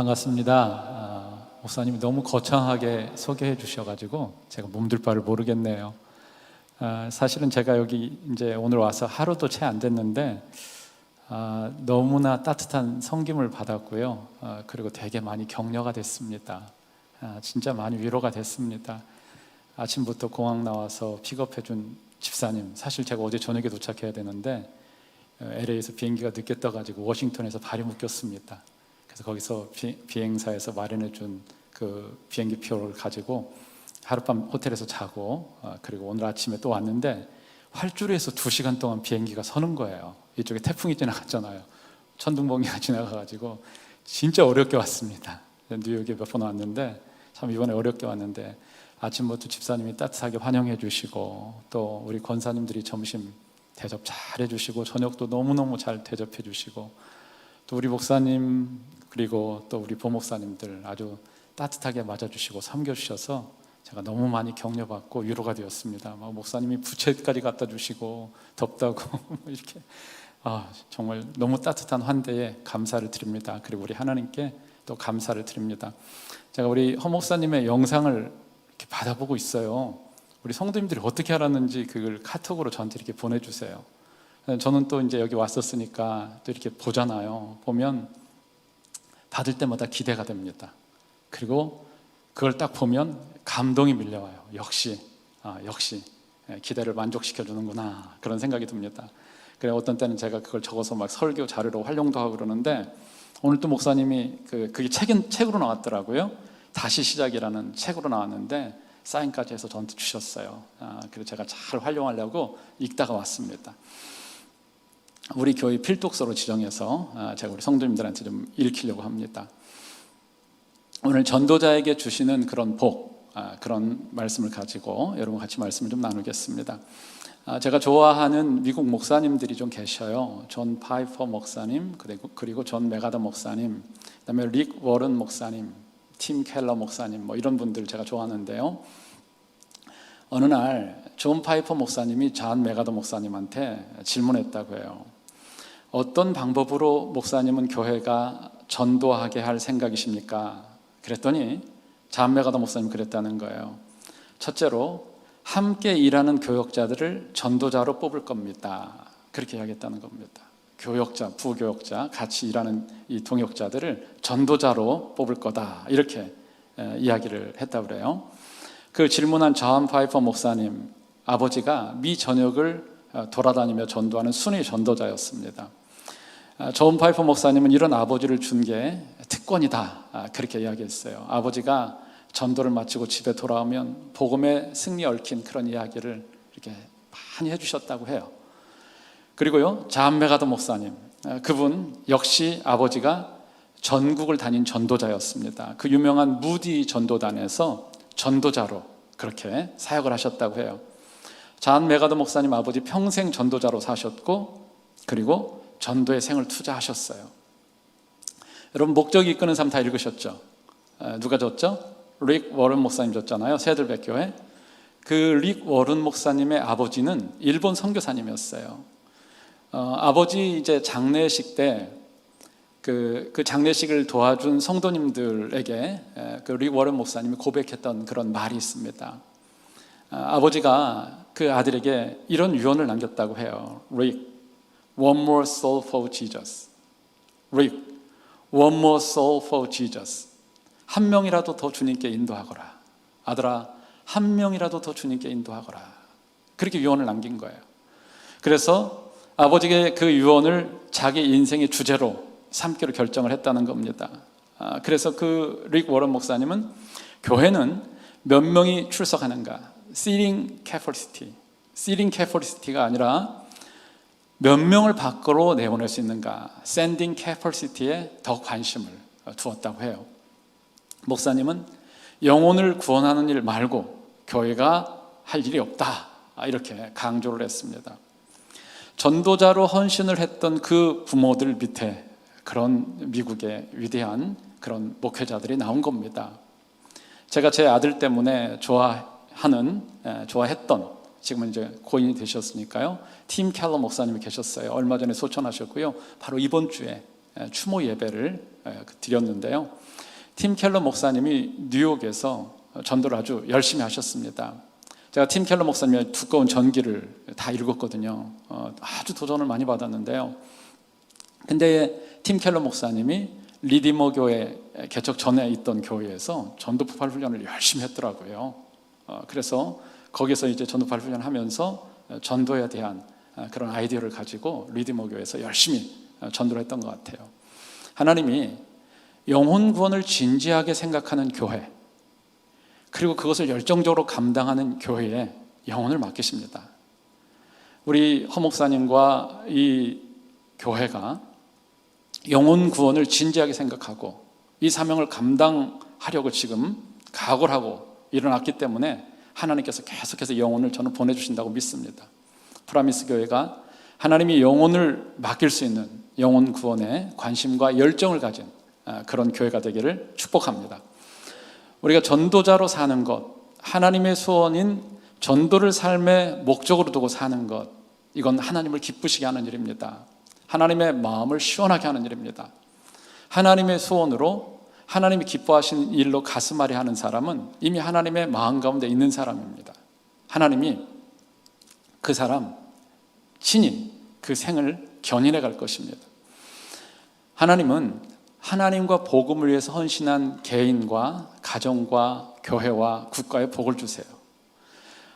반갑습니다. 목사님이 너무 거창하게 소개해 주셔가지고 제가 몸둘 바를 모르겠네요. 사실은 제가 여기 이제 오늘 와서 하루도 채 안 됐는데 너무나 따뜻한 섬김을 받았고요. 그리고 되게 많이 격려가 됐습니다. 진짜 많이 위로가 됐습니다. 아침부터 공항 나와서 픽업해 준 집사님, 사실 제가 어제 저녁에 도착해야 되는데 LA에서 비행기가 늦게 떠가지고 워싱턴에서 발이 묶였습니다. 그래서 거기서 비행사에서 마련해 준 그 비행기 표를 가지고 하룻밤 호텔에서 자고 그리고 오늘 아침에 또 왔는데 활주로에서 2시간 동안 비행기가 서는 거예요. 이쪽에 태풍이 지나갔잖아요. 천둥번개가 지나가가지고 진짜 어렵게 왔습니다. 뉴욕에 몇 번 왔는데 참 이번에 어렵게 왔는데 아침부터 집사님이 따뜻하게 환영해 주시고 또 우리 권사님들이 점심 대접 잘 해주시고 저녁도 너무너무 잘 대접해 주시고 또 우리 목사님 그리고 또 우리 보목사님들 아주 따뜻하게 맞아주시고 섬겨주셔서 제가 너무 많이 격려받고 위로가 되었습니다. 막 목사님이 부채까지 갖다 주시고 덥다고 이렇게 정말 너무 따뜻한 환대에 감사를 드립니다. 그리고 우리 하나님께 또 감사를 드립니다. 제가 우리 허 목사님의 영상을 이렇게 받아보고 있어요. 우리 성도님들이 어떻게 알았는지 그걸 카톡으로 저한테 이렇게 보내주세요. 저는 또 이제 여기 왔었으니까 또 이렇게 보잖아요. 보면 받을 때마다 기대가 됩니다. 그리고 그걸 딱 보면 감동이 밀려와요. 역시 기대를 만족시켜 주는구나 그런 생각이 듭니다. 그래 어떤 때는 제가 그걸 적어서 막 설교 자료로 활용도 하고 그러는데 오늘 또 목사님이 그게 책으로 나왔더라고요. 다시 시작이라는 책으로 나왔는데 사인까지 해서 저한테 주셨어요. 그래서 제가 잘 활용하려고 읽다가 왔습니다. 우리 교회 필독서로 지정해서 제가 우리 성도님들한테 좀 읽히려고 합니다. 오늘 전도자에게 주시는 그런 복, 그런 말씀을 가지고 여러분 같이 말씀을 좀 나누겠습니다. 제가 좋아하는 미국 목사님들이 좀 계셔요. 존 파이퍼 목사님, 그리고 존 메가더 목사님, 그다음에 릭 워런 목사님, 팀 켈러 목사님, 뭐 이런 분들 제가 좋아하는데요. 어느 날 존 파이퍼 목사님이 존 메가더 목사님한테 질문했다고 해요. 어떤 방법으로 목사님은 교회가 전도하게 할 생각이십니까? 그랬더니 존 메가더 목사님이 그랬다는 거예요. 첫째로 함께 일하는 교역자들을 전도자로 뽑을 겁니다. 그렇게 이야기했다는 겁니다. 교역자, 부교역자, 같이 일하는 이 동역자들을 전도자로 뽑을 거다 이렇게 이야기를 했다고 그래요. 그 질문한 존 파이퍼 목사님 아버지가 미 전역을 돌아다니며 전도하는 순위 전도자였습니다. 존 파이퍼 목사님은 이런 아버지를 준 게 특권이다 그렇게 이야기했어요. 아버지가 전도를 마치고 집에 돌아오면 복음의 승리에 얽힌 그런 이야기를 이렇게 많이 해주셨다고 해요. 그리고요 존 메가더 목사님 그분 역시 아버지가 전국을 다닌 전도자였습니다. 그 유명한 무디 전도단에서 전도자로 그렇게 사역을 하셨다고 해요. 존 메가더 목사님 아버지 평생 전도자로 사셨고 그리고 전도에 생을 투자하셨어요. 여러분 목적이 이끄는 삶 다 읽으셨죠? 누가 줬죠? 릭 워런 목사님 줬잖아요. 새들백교회. 그 릭 워런 목사님의 아버지는 일본 선교사님이었어요. 아버지 이제 장례식 때 그 장례식을 도와준 성도님들에게 그 릭 워런 목사님이 고백했던 그런 말이 있습니다. 아버지가 그 아들에게 이런 유언을 남겼다고 해요. 릭, one more soul for Jesus. 릭, one more soul for Jesus. 한 명이라도 더 주님께 인도하거라. 아들아, 한 명이라도 더 주님께 인도하거라. 그렇게 유언을 남긴 거예요. 그래서 아버지의 그 유언을 자기 인생의 주제로 삼기로 결정을 했다는 겁니다. 그래서 그 릭 워런 목사님은 교회는 몇 명이 출석하는가, seating capacity가 아니라 몇 명을 밖으로 내보낼 수 있는가, sending capacity에 더 관심을 두었다고 해요. 목사님은 영혼을 구원하는 일 말고 교회가 할 일이 없다 이렇게 강조를 했습니다. 전도자로 헌신을 했던 그 부모들 밑에 그런 미국의 위대한 그런 목회자들이 나온 겁니다. 제가 제 아들 때문에 좋아했던 지금은 이제 고인이 되셨으니까요. 팀 켈러 목사님이 계셨어요. 얼마 전에 소천하셨고요. 바로 이번 주에 추모 예배를 드렸는데요. 팀 켈러 목사님이 뉴욕에서 전도를 아주 열심히 하셨습니다. 제가 팀 켈러 목사님의 두꺼운 전기를 다 읽었거든요. 아주 도전을 많이 받았는데요. 근데 팀 켈러 목사님이 리디머 교회 개척 전에 있던 교회에서 전도 폭발 훈련을 열심히 했더라고요. 그래서 거기서 이제 전도 폭발 훈련하면서 전도에 대한 그런 아이디어를 가지고 리디머 교회에서 열심히 전도를 했던 것 같아요. 하나님이 영혼 구원을 진지하게 생각하는 교회, 그리고 그것을 열정적으로 감당하는 교회에 영혼을 맡기십니다. 우리 허 목사님과 이 교회가 영혼 구원을 진지하게 생각하고 이 사명을 감당하려고 지금 각오를 하고 일어났기 때문에 하나님께서 계속해서 영혼을 저는 보내주신다고 믿습니다. 프라미스 교회가 하나님이 영혼을 맡길 수 있는 영혼 구원에 관심과 열정을 가진 그런 교회가 되기를 축복합니다. 우리가 전도자로 사는 것, 하나님의 소원인 전도를 삶의 목적으로 두고 사는 것, 이건 하나님을 기쁘시게 하는 일입니다. 하나님의 마음을 시원하게 하는 일입니다. 하나님의 소원으로 하나님이 기뻐하시는 일로 가슴앓이 하는 사람은 이미 하나님의 마음 가운데 있는 사람입니다. 하나님이 그 사람 친히 그 생을 견인해 갈 것입니다. 하나님은 하나님과 복음을 위해서 헌신한 개인과 가정과 교회와 국가에 복을 주세요.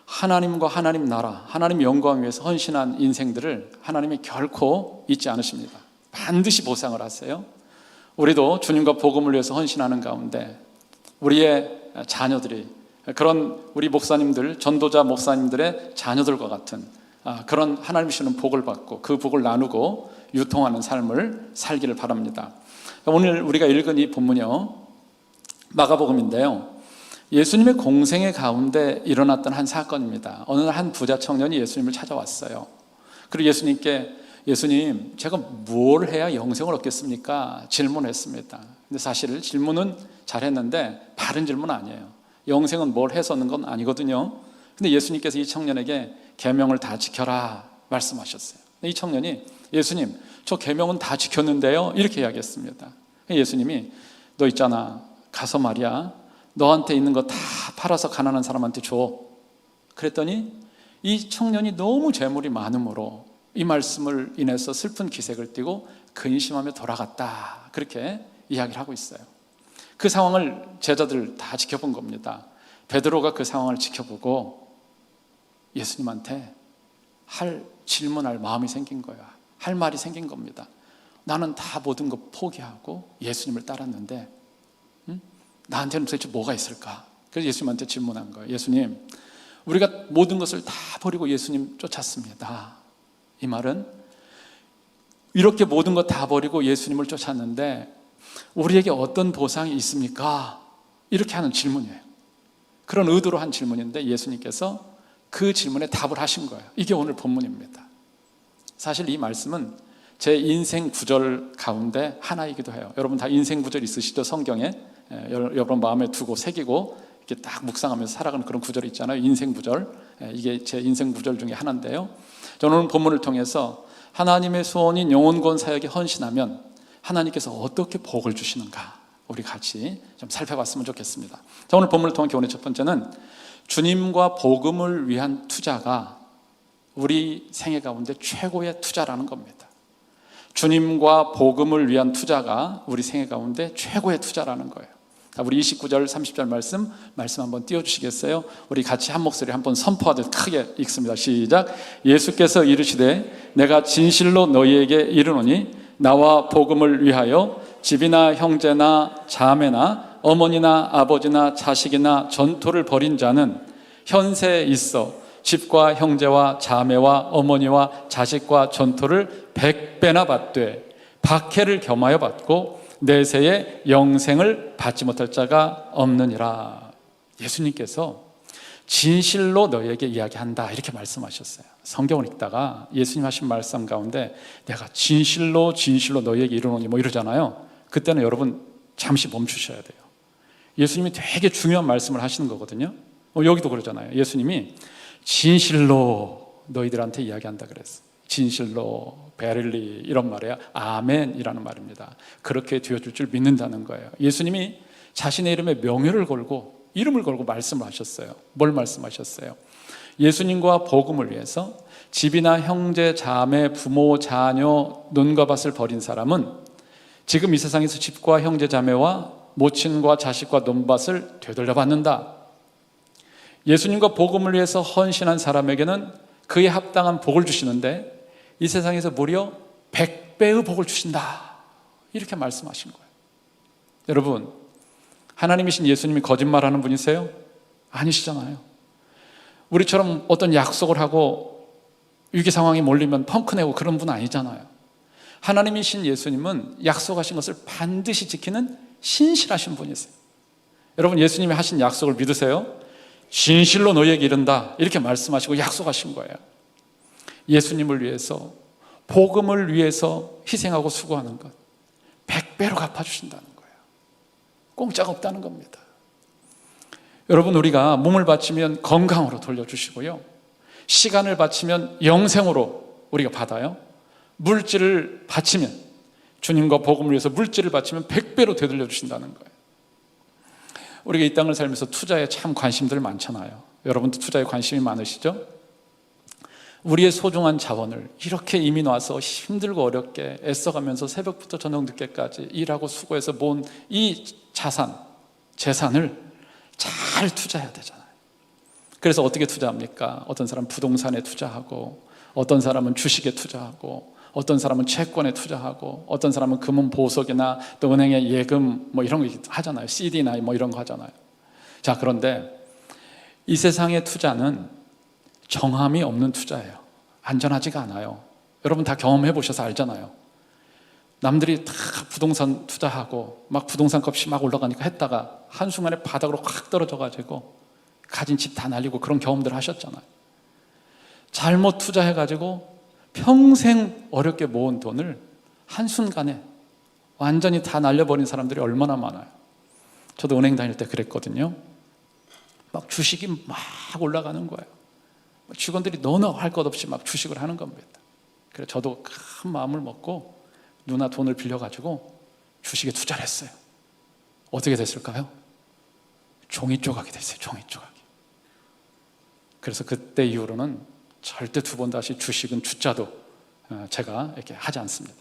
하나님과 하나님 나라, 하나님 영광 위해서 헌신한 인생들을 하나님이 결코 잊지 않으십니다. 반드시 보상을 하세요. 우리도 주님과 복음을 위해서 헌신하는 가운데 우리의 자녀들이 그런 우리 목사님들, 전도자 목사님들의 자녀들과 같은 그런 하나님 주시는 복을 받고 그 복을 나누고 유통하는 삶을 살기를 바랍니다. 오늘 우리가 읽은 이 본문이요, 마가복음인데요, 예수님의 공생의 가운데 일어났던 한 사건입니다. 어느 날 한 부자 청년이 예수님을 찾아왔어요. 그리고 예수님께 예수님, 제가 뭘 해야 영생을 얻겠습니까? 질문했습니다. 근데 사실 질문은 잘했는데 바른 질문 아니에요. 영생은 뭘 해서 얻는 건 아니거든요. 근데 예수님께서 이 청년에게 계명을 다 지켜라 말씀하셨어요. 이 청년이 예수님, 저 계명은 다 지켰는데요, 이렇게 이야기했습니다. 예수님이 너 있잖아, 가서 말이야, 너한테 있는 거 다 팔아서 가난한 사람한테 줘. 그랬더니 이 청년이 너무 재물이 많으므로 이 말씀을 인해서 슬픈 기색을 띠고 근심하며 돌아갔다, 그렇게 이야기를 하고 있어요. 그 상황을 제자들 다 지켜본 겁니다. 베드로가 그 상황을 지켜보고 예수님한테 질문할 마음이 생긴 거야. 할 말이 생긴 겁니다. 나는 다 모든 거 포기하고 예수님을 따랐는데 나한테는 도대체 뭐가 있을까? 그래서 예수님한테 질문한 거예요. 예수님, 우리가 모든 것을 다 버리고 예수님 쫓았습니다. 이 말은 이렇게 모든 것 다 버리고 예수님을 쫓았는데 우리에게 어떤 보상이 있습니까? 이렇게 하는 질문이에요. 그런 의도로 한 질문인데 예수님께서 그 질문에 답을 하신 거예요. 이게 오늘 본문입니다. 사실 이 말씀은 제 인생 구절 가운데 하나이기도 해요. 여러분 다 인생 구절 있으시죠? 성경에 여러분 마음에 두고 새기고 이렇게 딱 묵상하면서 살아가는 그런 구절이 있잖아요. 인생 구절. 이게 제 인생 구절 중에 하나인데요. 저는 오늘 본문을 통해서 하나님의 소원인 영혼구원 사역에 헌신하면 하나님께서 어떻게 복을 주시는가 우리 같이 좀 살펴봤으면 좋겠습니다. 자, 오늘 본문을 통한 교훈의 첫 번째는 주님과 복음을 위한 투자가 우리 생애 가운데 최고의 투자라는 겁니다. 주님과 복음을 위한 투자가 우리 생애 가운데 최고의 투자라는 거예요. 우리 29절 30절 말씀 한번 띄워주시겠어요? 우리 같이 한 목소리 한번 선포하듯 크게 읽습니다. 시작. 예수께서 이르시되 내가 진실로 너희에게 이르노니 나와 복음을 위하여 집이나 형제나 자매나 어머니나 아버지나 자식이나 전토를 벌인 자는 현세에 있어 집과 형제와 자매와 어머니와 자식과 전토를 100배나 받되 박해를 겸하여 받고 내세에 영생을 받지 못할 자가 없느니라. 예수님께서 진실로 너희에게 이야기한다 이렇게 말씀하셨어요. 성경을 읽다가 예수님 하신 말씀 가운데 내가 진실로 너희에게 이르노니 뭐 이러잖아요. 그때는 여러분 잠시 멈추셔야 돼요. 예수님이 되게 중요한 말씀을 하시는 거거든요. 여기도 그러잖아요. 예수님이 진실로 너희들한테 이야기한다 그랬어요. 진실로, 베릴리 이런 말이에요. 아멘이라는 말입니다. 그렇게 되어줄 줄 믿는다는 거예요. 예수님이 자신의 이름에 명예를 걸고 이름을 걸고 말씀을 하셨어요. 뭘 말씀하셨어요? 예수님과 복음을 위해서 집이나 형제, 자매, 부모, 자녀, 눈과 밭을 버린 사람은 지금 이 세상에서 집과 형제, 자매와 모친과 자식과 논밭을 되돌려받는다. 예수님과 복음을 위해서 헌신한 사람에게는 그에 합당한 복을 주시는데 이 세상에서 무려 100배의 복을 주신다. 이렇게 말씀하신 거예요. 여러분, 하나님이신 예수님이 거짓말하는 분이세요? 아니시잖아요. 우리처럼 어떤 약속을 하고 위기 상황에 몰리면 펑크내고 그런 분 아니잖아요. 하나님이신 예수님은 약속하신 것을 반드시 지키는 신실하신 분이세요. 여러분, 예수님이 하신 약속을 믿으세요? 진실로 너희에게 이른다 이렇게 말씀하시고 약속하신 거예요. 예수님을 위해서, 복음을 위해서 희생하고 수고하는 것 100배로 갚아주신다는 거예요. 공짜가 없다는 겁니다. 여러분, 우리가 몸을 바치면 건강으로 돌려주시고요, 시간을 바치면 영생으로 우리가 받아요. 물질을 바치면, 주님과 복음을 위해서 물질을 바치면 100배로 되돌려 주신다는 거예요. 우리가 이 땅을 살면서 투자에 참 관심들 많잖아요. 여러분도 투자에 관심이 많으시죠? 우리의 소중한 자원을 이렇게 이민 와서 힘들고 어렵게 애써가면서 새벽부터 저녁 늦게까지 일하고 수고해서 모은 이 자산, 재산을 잘 투자해야 되잖아요. 그래서 어떻게 투자합니까? 어떤 사람은 부동산에 투자하고, 어떤 사람은 주식에 투자하고, 어떤 사람은 채권에 투자하고, 어떤 사람은 금은 보석이나 또 은행에 예금 뭐 이런 거 하잖아요. CD나 뭐 이런 거 하잖아요. 자, 그런데 이 세상의 투자는 정함이 없는 투자예요. 안전하지가 않아요. 여러분 다 경험해 보셔서 알잖아요. 남들이 다 부동산 투자하고 막 부동산 값이 막 올라가니까 했다가 한순간에 바닥으로 확 떨어져가지고 가진 집 다 날리고 그런 경험들 하셨잖아요. 잘못 투자해가지고 평생 어렵게 모은 돈을 한순간에 완전히 다 날려버린 사람들이 얼마나 많아요. 저도 은행 다닐 때 그랬거든요. 막 주식이 막 올라가는 거예요. 직원들이 너나 할 것 없이 막 주식을 하는 겁니다. 그래서 저도 큰 마음을 먹고 누나 돈을 빌려가지고 주식에 투자를 했어요. 어떻게 됐을까요? 종이 조각이 됐어요. 종이 조각이. 그래서 그때 이후로는 절대 두 번 다시 주식은 주자도 제가 이렇게 하지 않습니다.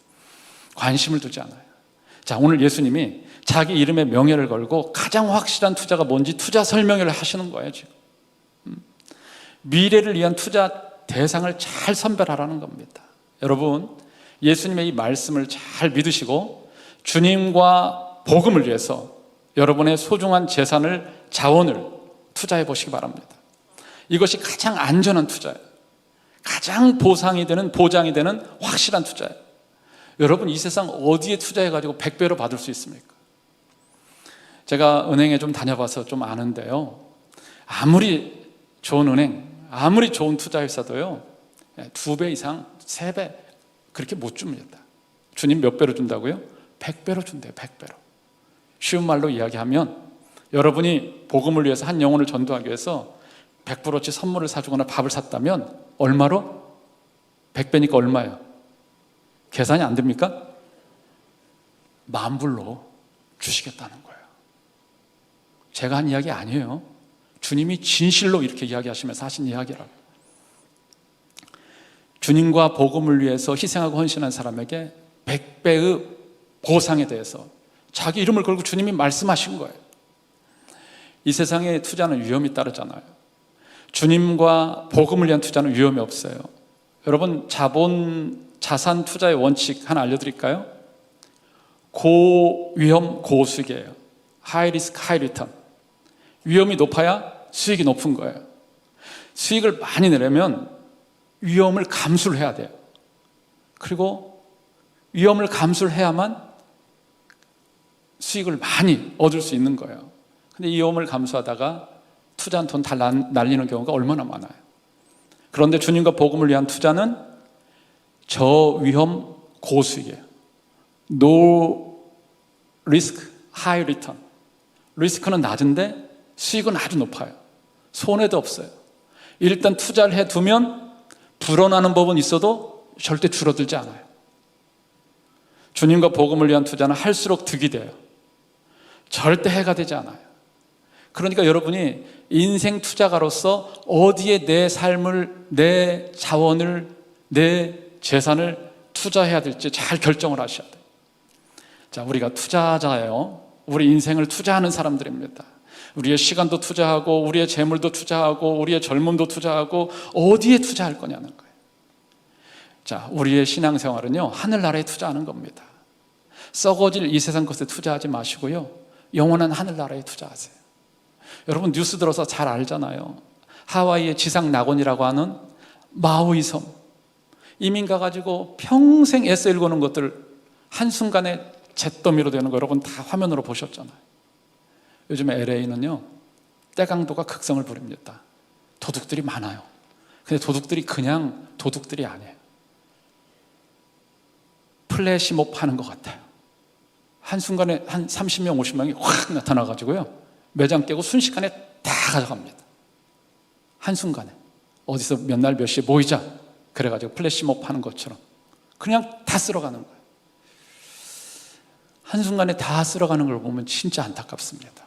관심을 두지 않아요. 자, 오늘 예수님이 자기 이름에 명예를 걸고 가장 확실한 투자가 뭔지 투자 설명회를 하시는 거예요, 지금. 미래를 위한 투자 대상을 잘 선별하라는 겁니다. 여러분, 예수님의 이 말씀을 잘 믿으시고 주님과 복음을 위해서 여러분의 소중한 재산을, 자원을 투자해 보시기 바랍니다. 이것이 가장 안전한 투자예요. 가장 보상이 되는, 보장이 되는 확실한 투자예요. 여러분, 이 세상 어디에 투자해가지고 100배로 받을 수 있습니까? 제가 은행에 좀 다녀봐서 좀 아는데요, 아무리 좋은 은행, 아무리 좋은 투자회사도요 2배 이상, 3배 그렇게 못 줍니다. 주님 몇 배로 준다고요? 100배로 준대요. 100배로. 쉬운 말로 이야기하면 여러분이 복음을 위해서 한 영혼을 전도하기 위해서 100불어치 선물을 사주거나 밥을 샀다면 얼마로? 100배니까 얼마예요? 계산이 안 됩니까? 10,000불로 주시겠다는 거예요. 제가 한 이야기 아니에요. 주님이 진실로 이렇게 이야기하시면서 하신 이야기라고. 주님과 복음을 위해서 희생하고 헌신한 사람에게 100배의 보상에 대해서 자기 이름을 걸고 주님이 말씀하신 거예요. 이 세상에 투자는 위험이 따르잖아요. 주님과 복음을 위한 투자는 위험이 없어요. 여러분, 자산 투자의 원칙 하나 알려드릴까요? 고위험 고수익이에요. High risk, high return. 위험이 높아야 수익이 높은 거예요. 수익을 많이 내려면 위험을 감수를 해야 돼요. 그리고 위험을 감수를 해야만 수익을 많이 얻을 수 있는 거예요. 근데 이 위험을 감수하다가 투자한 돈 다 날리는 경우가 얼마나 많아요. 그런데 주님과 복음을 위한 투자는 저위험 고수익이에요. No risk, high return. 리스크는 낮은데 수익은 아주 높아요. 손해도 없어요. 일단 투자를 해두면 불어나는 법은 있어도 절대 줄어들지 않아요. 주님과 복음을 위한 투자는 할수록 득이 돼요. 절대 해가 되지 않아요. 그러니까 여러분이 인생 투자가로서 어디에 내 삶을, 내 자원을, 내 재산을 투자해야 될지 잘 결정을 하셔야 돼요. 자, 우리가 투자자예요. 우리 인생을 투자하는 사람들입니다. 우리의 시간도 투자하고 우리의 재물도 투자하고 우리의 젊음도 투자하고 어디에 투자할 거냐는 거예요. 자, 우리의 신앙생활은요, 하늘나라에 투자하는 겁니다. 썩어질 이 세상 것에 투자하지 마시고요, 영원한 하늘나라에 투자하세요. 여러분 뉴스 들어서 잘 알잖아요. 하와이의 지상낙원이라고 하는 마우이 섬, 이민 가가지고 평생 애써 일궈놓은 것들 한순간에 잿더미로 되는 거 여러분 다 화면으로 보셨잖아요. 요즘에 LA는요, 때강도가 극성을 부립니다. 도둑들이 많아요. 근데 도둑들이 그냥 도둑들이 아니에요. 플래시몹 하는 것 같아요. 한순간에 한 30명, 50명이 확 나타나가지고요, 매장 깨고 순식간에 다 가져갑니다. 한순간에. 어디서 몇 날 몇 시에 모이자 그래가지고 플래시몹 하는 것처럼 그냥 다 쓸어가는 거예요. 한순간에 다 쓸어가는 걸 보면 진짜 안타깝습니다.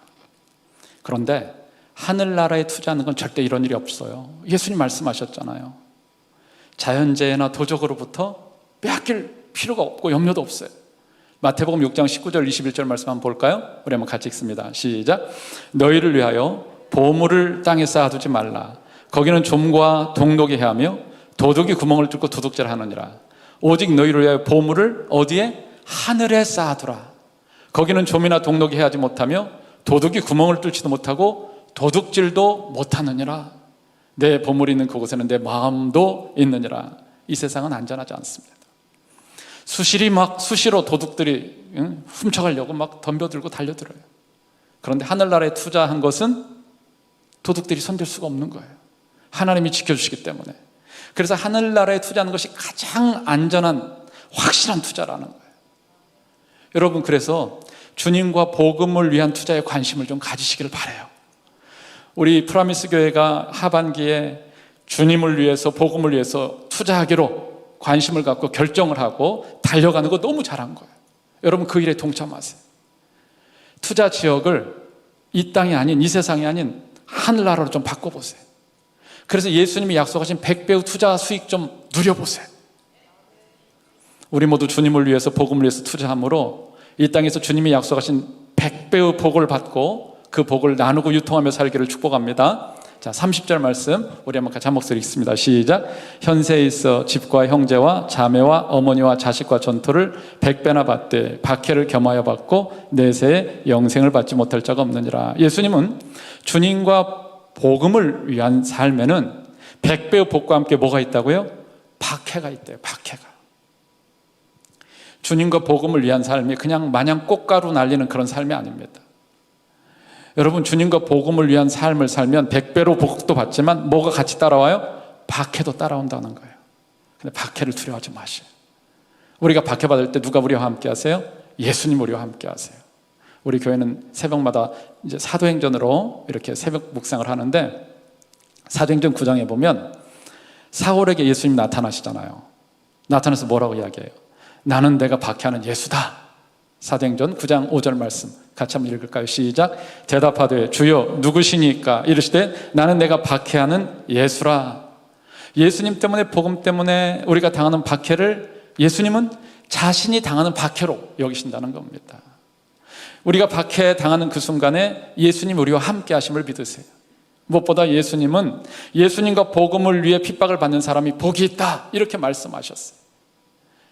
그런데 하늘나라에 투자하는 건 절대 이런 일이 없어요. 예수님 말씀하셨잖아요. 자연재해나 도적으로부터 빼앗길 필요가 없고 염려도 없어요. 마태복음 6장 19절 21절 말씀 한번 볼까요? 우리 한번 같이 읽습니다. 시작. 너희를 위하여 보물을 땅에 쌓아두지 말라. 거기는 좀과 동독이 해하며 도둑이 구멍을 뚫고 도둑질을 하느니라. 오직 너희를 위하여 보물을 어디에? 하늘에 쌓아두라. 거기는 좀이나 동독이 해하지 못하며 도둑이 구멍을 뚫지도 못하고 도둑질도 못하느니라. 내 보물이 있는 그곳에는 내 마음도 있느니라. 이 세상은 안전하지 않습니다. 수시로 도둑들이 훔쳐가려고 막 덤벼들고 달려들어요. 그런데 하늘나라에 투자한 것은 도둑들이 손댈 수가 없는 거예요. 하나님이 지켜주시기 때문에. 그래서 하늘나라에 투자하는 것이 가장 안전한 확실한 투자라는 거예요. 여러분, 그래서 주님과 복음을 위한 투자에 관심을 좀 가지시기를 바라요. 우리 프라미스 교회가 하반기에 주님을 위해서, 복음을 위해서 투자하기로 관심을 갖고 결정을 하고 달려가는 거 너무 잘한 거예요. 여러분, 그 일에 동참하세요. 투자 지역을 이 땅이 아닌, 이 세상이 아닌 하늘나라로 좀 바꿔보세요. 그래서 예수님이 약속하신 100배의 투자 수익 좀 누려보세요. 우리 모두 주님을 위해서, 복음을 위해서 투자함으로 이 땅에서 주님이 약속하신 100배의 복을 받고 그 복을 나누고 유통하며 살기를 축복합니다. 자, 30절 말씀 우리 한번 같이 한 목소리 읽습니다. 시작. 현세에 있어 집과 형제와 자매와 어머니와 자식과 전토를 100배나 받되 박해를 겸하여 받고 내세에 영생을 받지 못할 자가 없느니라. 예수님은 주님과 복음을 위한 삶에는 100배의 복과 함께 뭐가 있다고요? 박해가 있대요. 박해가. 주님과 복음을 위한 삶이 그냥 마냥 꽃가루 날리는 그런 삶이 아닙니다. 여러분, 주님과 복음을 위한 삶을 살면 100배로 복도 받지만 뭐가 같이 따라와요? 박해도 따라온다는 거예요. 근데 박해를 두려워하지 마세요. 우리가 박해받을 때 누가 우리와 함께 하세요? 예수님 우리와 함께 하세요. 우리 교회는 새벽마다 이제 사도행전으로 이렇게 새벽 묵상을 하는데, 사도행전 9장에 보면 사울에게 예수님 나타나시잖아요. 나타나서 뭐라고 이야기해요? 나는 내가 박해하는 예수다. 사도행전 9장 5절 말씀 같이 한번 읽을까요? 시작. 대답하되 주여 누구시니까? 이르시되 나는 내가 박해하는 예수라. 예수님 때문에, 복음 때문에 우리가 당하는 박해를 예수님은 자신이 당하는 박해로 여기신다는 겁니다. 우리가 박해 당하는 그 순간에 예수님 우리와 함께 하심을 믿으세요. 무엇보다 예수님은 예수님과 복음을 위해 핍박을 받는 사람이 복이 있다, 이렇게 말씀하셨어요.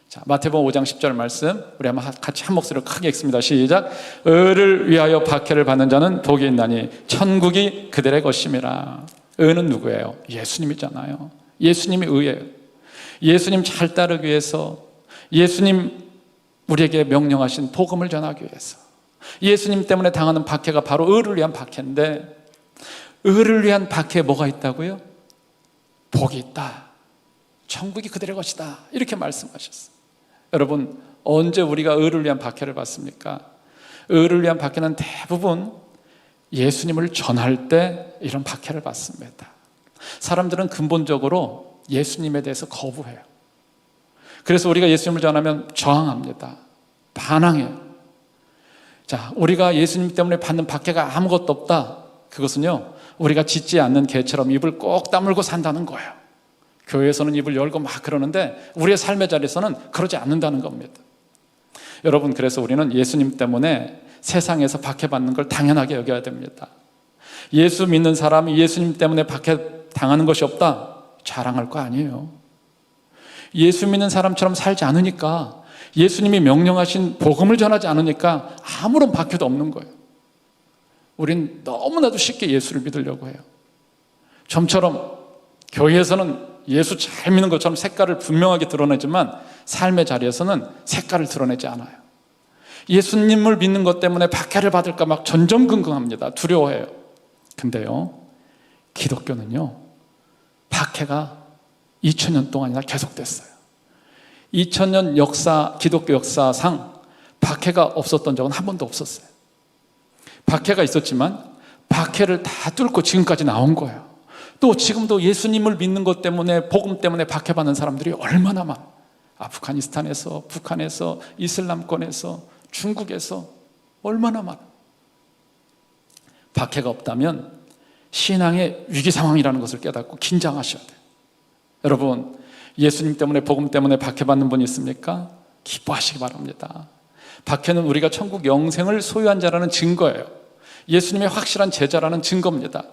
자, 마태복음 5장 10절 말씀 우리 한번 같이 한 목소리로 크게 읽습니다. 시작. 의를 위하여 박해를 받는 자는 복이 있나니 천국이 그들의 것임이라. 의는 누구예요? 예수님이잖아요. 예수님이 의예요. 예수님 잘 따르기 위해서, 예수님 우리에게 명령하신 복음을 전하기 위해서, 예수님 때문에 당하는 박해가 바로 의를 위한 박해인데, 의를 위한 박해에 뭐가 있다고요? 복이 있다. 천국이 그들의 것이다. 이렇게 말씀하셨어요. 여러분, 언제 우리가 의를 위한 박해를 받습니까? 의를 위한 박해는 대부분 예수님을 전할 때 이런 박해를 받습니다. 사람들은 근본적으로 예수님에 대해서 거부해요. 그래서 우리가 예수님을 전하면 저항합니다. 반항해요. 자, 우리가 예수님 때문에 받는 박해가 아무것도 없다. 그것은요, 우리가 짖지 않는 개처럼 입을 꼭 다물고 산다는 거예요. 교회에서는 입을 열고 막 그러는데 우리의 삶의 자리에서는 그러지 않는다는 겁니다. 여러분, 그래서 우리는 예수님 때문에 세상에서 박해받는 걸 당연하게 여겨야 됩니다. 예수 믿는 사람이 예수님 때문에 박해당하는 것이 없다? 자랑할 거 아니에요. 예수 믿는 사람처럼 살지 않으니까, 예수님이 명령하신 복음을 전하지 않으니까 아무런 박해도 없는 거예요. 우린 너무나도 쉽게 예수를 믿으려고 해요. 좀처럼 교회에서는 예수 잘 믿는 것처럼 색깔을 분명하게 드러내지만 삶의 자리에서는 색깔을 드러내지 않아요. 예수님을 믿는 것 때문에 박해를 받을까 막 전전긍긍합니다. 두려워해요. 근데요, 기독교는요, 박해가 2000년 동안이나 계속됐어요. 2000년 역사, 기독교 역사상 박해가 없었던 적은 한 번도 없었어요. 박해가 있었지만 박해를 다 뚫고 지금까지 나온 거예요. 또 지금도 예수님을 믿는 것 때문에, 복음 때문에 박해받는 사람들이 얼마나 많아요. 아프가니스탄에서, 북한에서, 이슬람권에서, 중국에서 얼마나 많아요. 박해가 없다면 신앙의 위기 상황이라는 것을 깨닫고 긴장하셔야 돼요. 여러분, 예수님 때문에, 복음 때문에 박해받는 분이 있습니까? 기뻐하시기 바랍니다. 박해는 우리가 천국 영생을 소유한 자라는 증거예요. 예수님의 확실한 제자라는 증거입니다.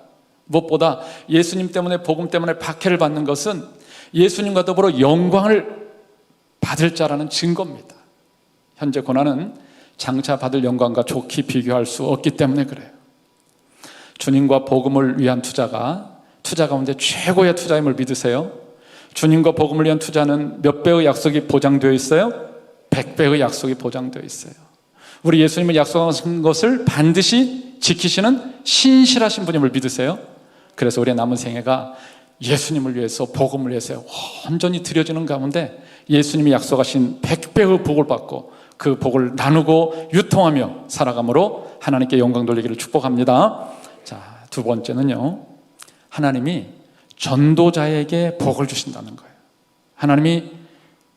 무엇보다 예수님 때문에, 복음 때문에 박해를 받는 것은 예수님과 더불어 영광을 받을 자라는 증거입니다. 현재 고난은 장차 받을 영광과 좋게 비교할 수 없기 때문에 그래요. 주님과 복음을 위한 투자 가운데 최고의 투자임을 믿으세요. 주님과 복음을 위한 투자는 몇 배의 약속이 보장되어 있어요? 100배의 약속이 보장되어 있어요. 우리 예수님은 약속하신 것을 반드시 지키시는 신실하신 분임을 믿으세요. 그래서 우리의 남은 생애가 예수님을 위해서, 복음을 위해서 온전히 드려지는 가운데 예수님이 약속하신 100배의 복을 받고 그 복을 나누고 유통하며 살아감으로 하나님께 영광 돌리기를 축복합니다. 자, 두 번째는요, 하나님이 전도자에게 복을 주신다는 거예요. 하나님이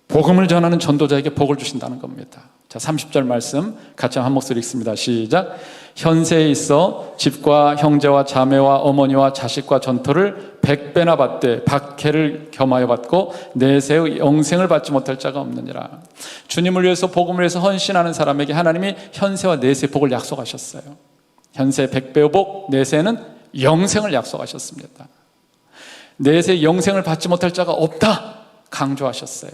복음을 전하는 전도자에게 복을 주신다는 겁니다. 자, 30절 말씀 같이 한 목소리 읽습니다. 시작. 현세에 있어 집과 형제와 자매와 어머니와 자식과 전토를 100배나 받되 박해를 겸하여 받고 내세의 영생을 받지 못할 자가 없느니라. 주님을 위해서, 복음을 위해서 헌신하는 사람에게 하나님이 현세와 내세 복을 약속하셨어요. 현세 100배의 복, 내세는 영생을 약속하셨습니다. 내세 영생을 받지 못할 자가 없다 강조하셨어요.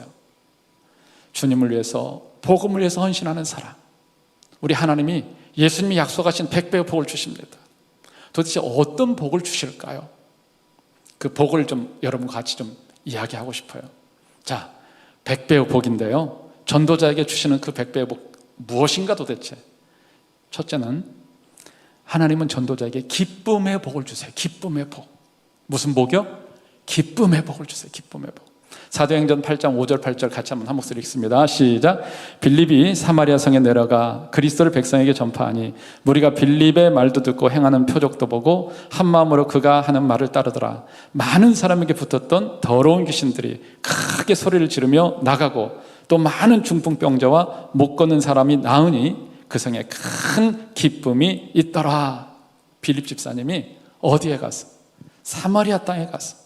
주님을 위해서, 복음을 위해서 헌신하는 사람, 우리 하나님이, 예수님이 약속하신 100배의 복을 주십니다. 도대체 어떤 복을 주실까요? 그 복을 좀 여러분과 같이 좀 이야기하고 싶어요. 자, 100배의 복인데요, 전도자에게 주시는 그 100배의 복 무엇인가 도대체? 첫째는 하나님은 전도자에게 기쁨의 복을 주세요. 기쁨의 복. 무슨 복이요? 기쁨의 복을 주세요. 기쁨의 복. 사도행전 8장 5절 8절 같이 한번 한 목소리 읽습니다. 시작. 빌립이 사마리아 성에 내려가 그리스도를 백성에게 전파하니 무리가 빌립의 말도 듣고 행하는 표적도 보고 한 마음으로 그가 하는 말을 따르더라. 많은 사람에게 붙었던 더러운 귀신들이 크게 소리를 지르며 나가고 또 많은 중풍병자와 못 걷는 사람이 나으니 그 성에 큰 기쁨이 있더라. 빌립 집사님이 어디에 가서? 사마리아 땅에 가서,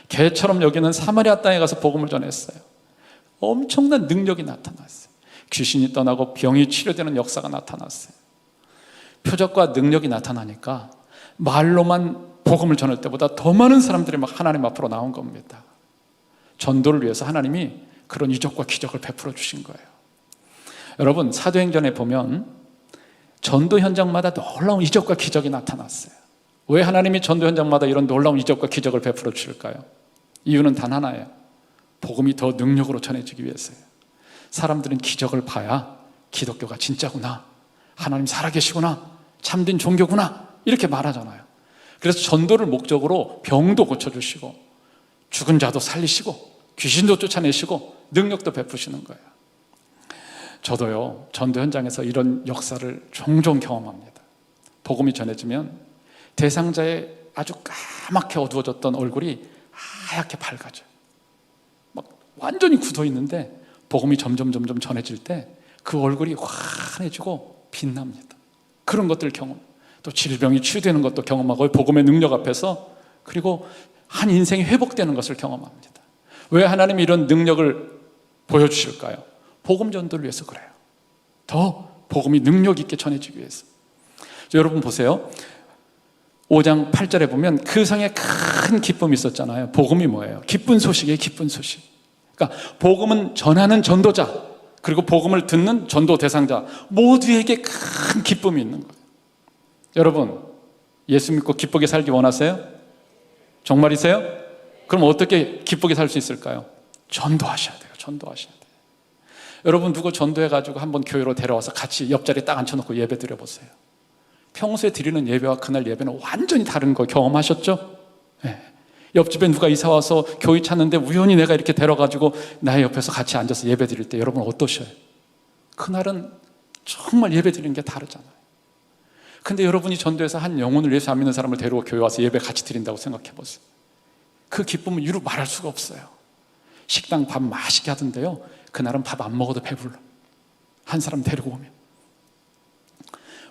개처럼 여기는 사마리아 땅에 가서 복음을 전했어요. 엄청난 능력이 나타났어요. 귀신이 떠나고 병이 치료되는 역사가 나타났어요. 표적과 능력이 나타나니까 말로만 복음을 전할 때보다 더 많은 사람들이 막 하나님 앞으로 나온 겁니다. 전도를 위해서 하나님이 그런 이적과 기적을 베풀어 주신 거예요. 여러분, 사도행전에 보면 전도 현장마다 놀라운 이적과 기적이 나타났어요. 왜 하나님이 전도 현장마다 이런 놀라운 이적과 기적을 베풀어 주실까요? 이유는 단 하나예요. 복음이 더 능력으로 전해지기 위해서예요. 사람들은 기적을 봐야 기독교가 진짜구나, 하나님 살아계시구나, 참된 종교구나 이렇게 말하잖아요. 그래서 전도를 목적으로 병도 고쳐주시고 죽은 자도 살리시고 귀신도 쫓아내시고 능력도 베푸시는 거예요. 저도요, 전도 현장에서 이런 역사를 종종 경험합니다. 복음이 전해지면 대상자의 아주 까맣게 어두워졌던 얼굴이 하얗게 밝아져요. 막 완전히 굳어 있는데 복음이 점점 전해질 때 그 얼굴이 환해지고 빛납니다. 그런 것들 경험, 또 질병이 치유되는 것도 경험하고 복음의 능력 앞에서, 그리고 한 인생이 회복되는 것을 경험합니다. 왜 하나님이 이런 능력을 보여주실까요? 복음 전도를 위해서 그래요. 더 복음이 능력 있게 전해지기 위해서. 여러분 보세요. 5장 8절에 보면 그 성에 큰 기쁨이 있었잖아요. 복음이 뭐예요? 기쁜 소식이에요. 기쁜 소식. 그러니까 복음은 전하는 전도자, 그리고 복음을 듣는 전도 대상자 모두에게 큰 기쁨이 있는 거예요. 여러분, 예수 믿고 기쁘게 살기 원하세요? 정말이세요? 그럼 어떻게 기쁘게 살 수 있을까요? 전도하셔야 돼요. 전도하셔야 돼요. 여러분, 누구 전도해가지고 한번 교회로 데려와서 같이 옆자리에 딱 앉혀놓고 예배 드려보세요. 평소에 드리는 예배와 그날 예배는 완전히 다른 거 경험하셨죠? 네. 옆집에 누가 이사 와서 교회 찾는데 우연히 내가 이렇게 데려가지고 나의 옆에서 같이 앉아서 예배 드릴 때 여러분 어떠셔요? 그날은 정말 예배 드리는 게 다르잖아요. 근데 여러분이 전도해서 한 영혼을 예수 안 믿는 사람을 데리고 교회 와서 예배 같이 드린다고 생각해 보세요. 그 기쁨은 이루 말할 수가 없어요. 식당 밥 맛있게 하던데요, 그날은 밥 안 먹어도 배불러. 한 사람 데리고 오면.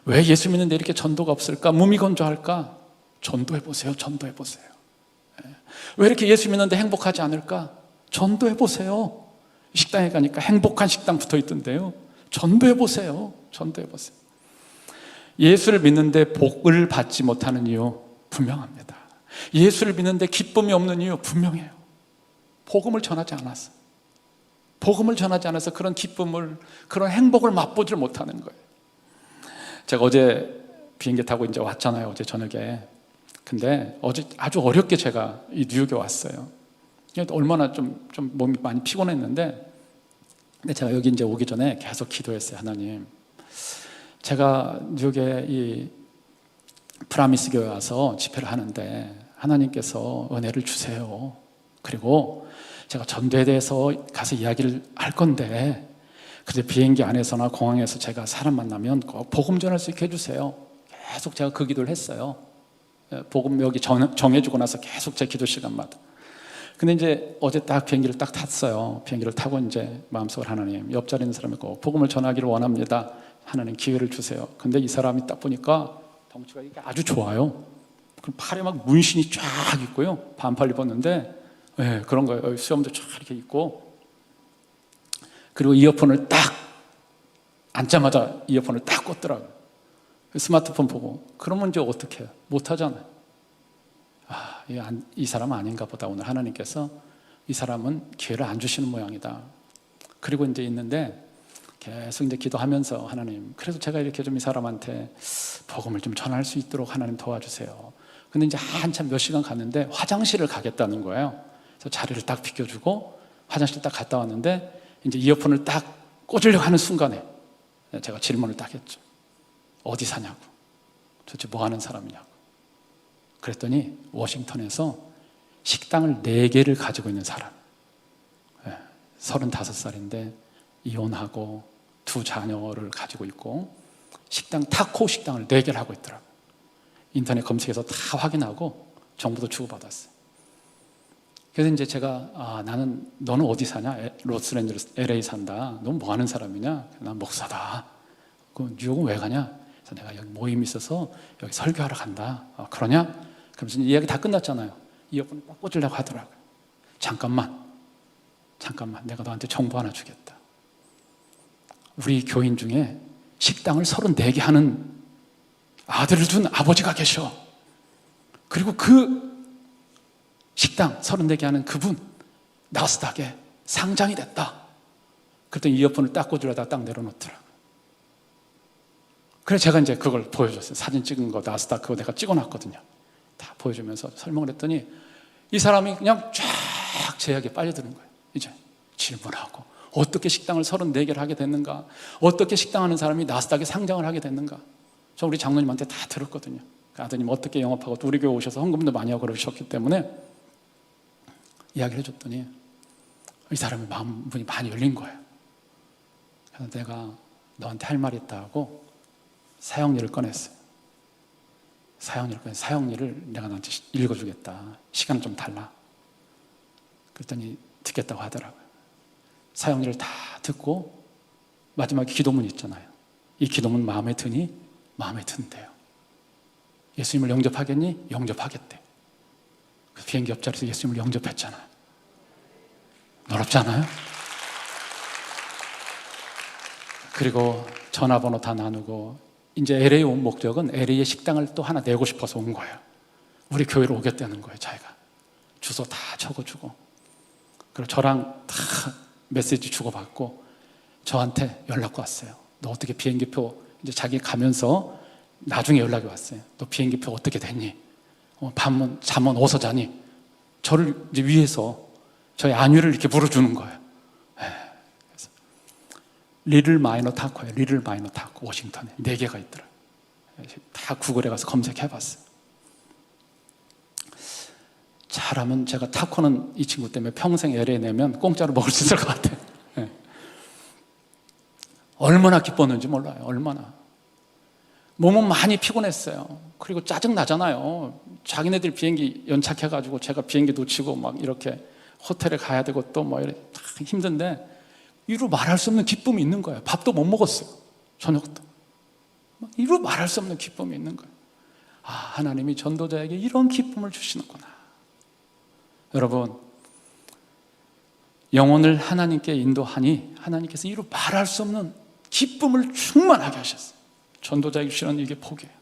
왜 예수 믿는데 이렇게 전도가 없을까? 무미건조할까? 전도해 보세요. 전도해 보세요. 왜 이렇게 예수 믿는데 행복하지 않을까? 전도해 보세요. 식당에 가니까 행복한 식당 붙어 있던데요, 전도해 보세요. 전도해 보세요. 예수를 믿는데 복을 받지 못하는 이유 분명합니다. 예수를 믿는데 기쁨이 없는 이유 분명해요. 복음을 전하지 않아서. 복음을 전하지 않아서 그런 기쁨을, 그런 행복을 맛보질 못하는 거예요. 제가 어제 비행기 타고 이제 왔잖아요, 어제 저녁에. 근데 어제 아주 어렵게 제가 이 뉴욕에 왔어요. 얼마나 좀 몸이 많이 피곤했는데, 근데 제가 여기 이제 오기 전에 계속 기도했어요. 하나님, 제가 뉴욕에 이 프라미스 교회 와서 집회를 하는데 하나님께서 은혜를 주세요. 그리고 제가 전도에 대해서 가서 이야기를 할 건데, 그래서 비행기 안에서나 공항에서 제가 사람 만나면 꼭 복음 전할 수 있게 해주세요. 계속 제가 그 기도를 했어요. 복음 여기 정해주고 나서 계속 제 기도 시간마다. 근데 이제 어제 딱 비행기를 딱 탔어요. 비행기를 타고 이제 마음속으로, 하나님, 옆자리 있는 사람이 꼭 복음을 전하기를 원합니다. 하나님 기회를 주세요. 근데 이 사람이 딱 보니까 덩치가 이게 아주 좋아요. 팔에 막 문신이 쫙 있고요, 반팔 입었는데, 네, 그런 거예요. 수염도 쫙 이렇게 있고, 그리고 이어폰을 딱 앉자마자 이어폰을 딱 꽂더라고요. 스마트폰 보고. 그러면 이제 어떻게 해요? 못하잖아요. 이 사람은 아닌가 보다. 오늘 하나님께서 이 사람은 기회를 안 주시는 모양이다. 그리고 이제 있는데 계속 이제 기도하면서, 하나님, 그래서 제가 이렇게 좀 이 사람한테 복음을 좀 전할 수 있도록 하나님 도와주세요. 근데 이제 한참 몇 시간 갔는데 화장실을 가겠다는 거예요. 그래서 자리를 딱 비켜주고 화장실 딱 갔다 왔는데, 이제 이어폰을 딱 꽂으려고 하는 순간에 제가 질문을 딱 했죠. 어디 사냐고. 도대체 뭐 하는 사람이냐고. 그랬더니 워싱턴에서 식당을 4개를 가지고 있는 사람. 35살인데 이혼하고 2 자녀를 가지고 있고 타코 식당을 4개를 하고 있더라고요. 인터넷 검색해서 다 확인하고 정보도 주고받았어요. 그래서 이제 제가, 너는 어디 사냐? 로스앤젤레스, LA 산다. 넌 뭐 하는 사람이냐? 난 목사다. 뉴욕은 왜 가냐? 그래서 내가 여기 모임이 있어서 여기 설교하러 간다. 그러냐? 그러면서 이야기 다 끝났잖아요. 이어폰을 딱 꽂으려고 하더라고요. 잠깐만, 내가 너한테 정보 하나 주겠다. 우리 교인 중에 식당을 34개 하는 아들을 둔 아버지가 계셔. 그리고 그 식당 34개 하는 그분 나스닥에 상장이 됐다. 그랬더니 이어폰을 딱 꽂으려다가 딱 내려놓더라고요. 그래서 제가 이제 그걸 보여줬어요. 사진 찍은 거, 나스닥 그거 내가 찍어놨거든요. 다 보여주면서 설명을 했더니 이 사람이 그냥 쫙 제 이야기에 빠져드는 거예요. 이제 질문하고, 어떻게 식당을 34개를 하게 됐는가, 어떻게 식당하는 사람이 나스닥에 상장을 하게 됐는가. 저 우리 장로님한테 다 들었거든요. 아드님 어떻게 영업하고, 또 우리 교회 오셔서 헌금도 많이 하고 그러셨기 때문에 이야기를 해줬더니 이 사람의 마음문이 많이 열린 거예요. 그래서 내가 너한테 할 말이 있다 하고 사형리를 꺼냈어요. 사형리를 내가 너한테 읽어주겠다. 시간을 좀 달라. 그랬더니 듣겠다고 하더라고요. 사형리를 다 듣고 마지막에 기도문 있잖아요. 이 기도문 마음에 드니? 마음에 든대요. 예수님을 영접하겠니? 영접하겠대. 그 비행기 옆자리에서 예수님을 영접했잖아요. 놀랍지 않아요? 그리고 전화번호 다 나누고 이제 LA 온 목적은 LA의 식당을 또 하나 내고 싶어서 온 거예요. 우리 교회로 오겠다는 거예요. 자기가 주소 다 적어주고, 그리고 저랑 다 메시지 주고받고 저한테 연락 왔어요. 너 어떻게 비행기표, 이제 자기 가면서 나중에 연락이 왔어요. 너 비행기표 어떻게 됐니? 잠은 어디서 자니? 저를 이제 위해서 저의 안위를 이렇게 물어주는 거예요. 그래서 리틀 마이너 타코예요. 리틀 마이너 타코, 워싱턴에 4개가 있더라고요. 다 구글에 가서 검색해봤어요. 잘하면 제가 타코는 이 친구 때문에 평생 LA 내면 공짜로 먹을 수 있을 것 같아요. 얼마나 기뻤는지 몰라요. 얼마나. 몸은 많이 피곤했어요. 그리고 짜증 나잖아요. 자기네들 비행기 연착해가지고 제가 비행기 놓치고 막 이렇게 호텔에 가야 되고 또 뭐 이렇게 힘든데 이루 말할 수 없는 기쁨이 있는 거예요. 밥도 못 먹었어요. 저녁도. 이루 말할 수 없는 기쁨이 있는 거예요. 아, 하나님이 전도자에게 이런 기쁨을 주시는구나. 여러분, 영혼을 하나님께 인도하니 하나님께서 이루 말할 수 없는 기쁨을 충만하게 하셨어요. 전도자에게 주시는 이게 복이에요.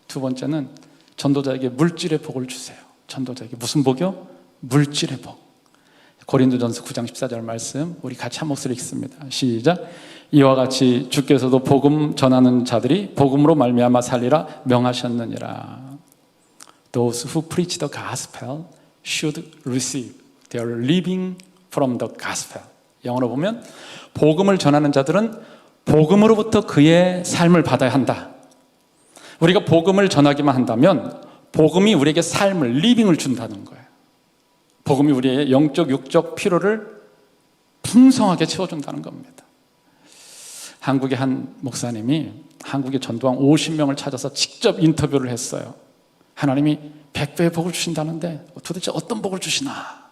두 번째는 전도자에게 물질의 복을 주세요. 전도자에게 무슨 복이요? 물질의 복. 고린도전서 9장 14절 말씀 우리 같이 한 목소리 읽습니다. 시작. 이와 같이 주께서도 복음 전하는 자들이 복음으로 말미암아 살리라 명하셨느니라. Those who preach the gospel should receive their living from the gospel. 영어로 보면 복음을 전하는 자들은 복음으로부터 그의 삶을 받아야 한다. 우리가 복음을 전하기만 한다면 복음이 우리에게 삶을, 리빙을 준다는 거예요. 복음이 우리의 영적, 육적 필요를 풍성하게 채워준다는 겁니다. 한국의 한 목사님이 한국의 전도왕 50명을 찾아서 직접 인터뷰를 했어요. 하나님이 100배의 복을 주신다는데 도대체 어떤 복을 주시나?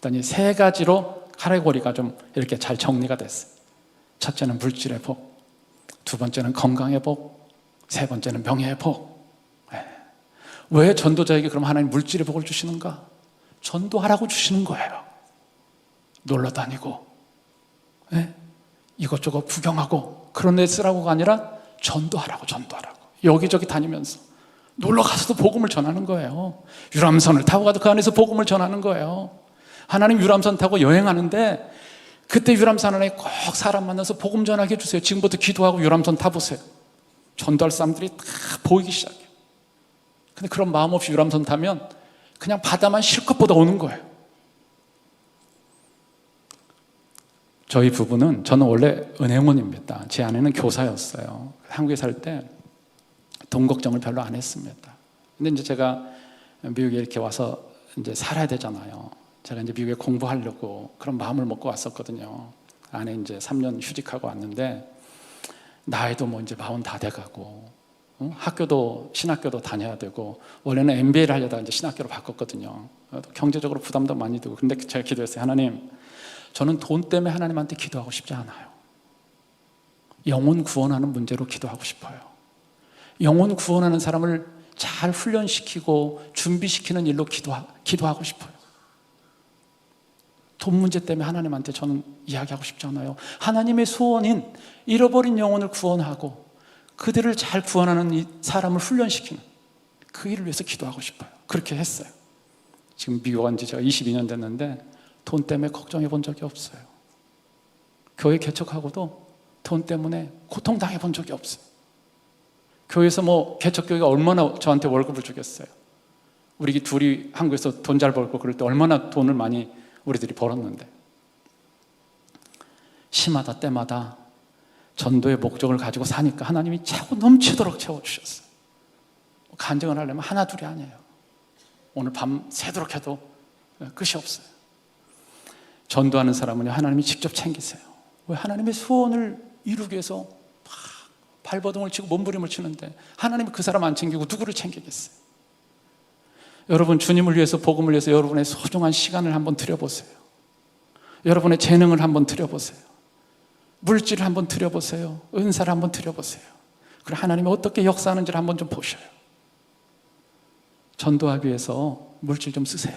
그랬더니 3가지로 카테고리가 좀 이렇게 잘 정리가 됐어요. 첫째는 물질의 복, 두 번째는 건강의 복, 세 번째는 명예의 복. 왜 전도자에게 그럼 하나님 물질의 복을 주시는가? 전도하라고 주시는 거예요. 놀러 다니고 이것저것 구경하고 그런 데 쓰라고가 아니라 전도하라고. 여기저기 다니면서 놀러 가서도 복음을 전하는 거예요. 유람선을 타고 가도 그 안에서 복음을 전하는 거예요. 하나님 유람선 타고 여행하는데 그때 유람선 안에 꼭 사람 만나서 복음 전하게 해주세요. 지금부터 기도하고 유람선 타보세요. 전도할 사람들이 다 보이기 시작해요. 근데 그런 마음 없이 유람선 타면 그냥 바다만 실컷 보다 오는 거예요. 저희 부부는, 저는 원래 은행원입니다. 제 아내는 교사였어요. 한국에 살 때 돈 걱정을 별로 안 했습니다. 근데 이제 제가 미국에 이렇게 와서 이제 살아야 되잖아요. 제가 이제 미국에 공부하려고 그런 마음을 먹고 왔었거든요. 아내 이제 3년 휴직하고 왔는데 나이도 뭐 이제 40 다 돼가고, 학교도 신학교도 다녀야 되고, 원래는 MBA를 하려다가 이제 신학교로 바꿨거든요. 경제적으로 부담도 많이 되고. 근데 제가 기도했어요. 하나님, 저는 돈 때문에 하나님한테 기도하고 싶지 않아요. 영혼 구원하는 문제로 기도하고 싶어요. 영혼 구원하는 사람을 잘 훈련시키고 준비시키는 일로 기도하고 싶어요. 돈 문제 때문에 하나님한테 저는 이야기하고 싶지 않아요. 하나님의 소원인 잃어버린 영혼을 구원하고 그들을 잘 구원하는 이 사람을 훈련시키는 그 일을 위해서 기도하고 싶어요. 그렇게 했어요. 지금 미국 온 지 제가 22년 됐는데 돈 때문에 걱정해 본 적이 없어요. 교회 개척하고도 돈 때문에 고통당해 본 적이 없어요. 교회에서 뭐 개척교회가 얼마나 저한테 월급을 주겠어요. 우리 둘이 한국에서 돈 잘 벌고 그럴 때 얼마나 돈을 많이 우리들이 벌었는데, 시마다 때마다 전도의 목적을 가지고 사니까 하나님이 차고 넘치도록 채워주셨어요. 간증을 하려면 하나 둘이 아니에요. 오늘 밤 새도록 해도 끝이 없어요. 전도하는 사람은 하나님이 직접 챙기세요. 왜? 하나님의 소원을 이루기 위해서 발버둥을 치고 몸부림을 치는데 하나님이 그 사람 안 챙기고 누구를 챙기겠어요? 여러분, 주님을 위해서, 복음을 위해서 여러분의 소중한 시간을 한번 드려보세요. 여러분의 재능을 한번 들여보세요. 물질을 한번 들여보세요. 은사를 한번 들여보세요. 그리고 하나님이 어떻게 역사하는지를 한번 좀 보셔요. 전도하기 위해서 물질 좀 쓰세요.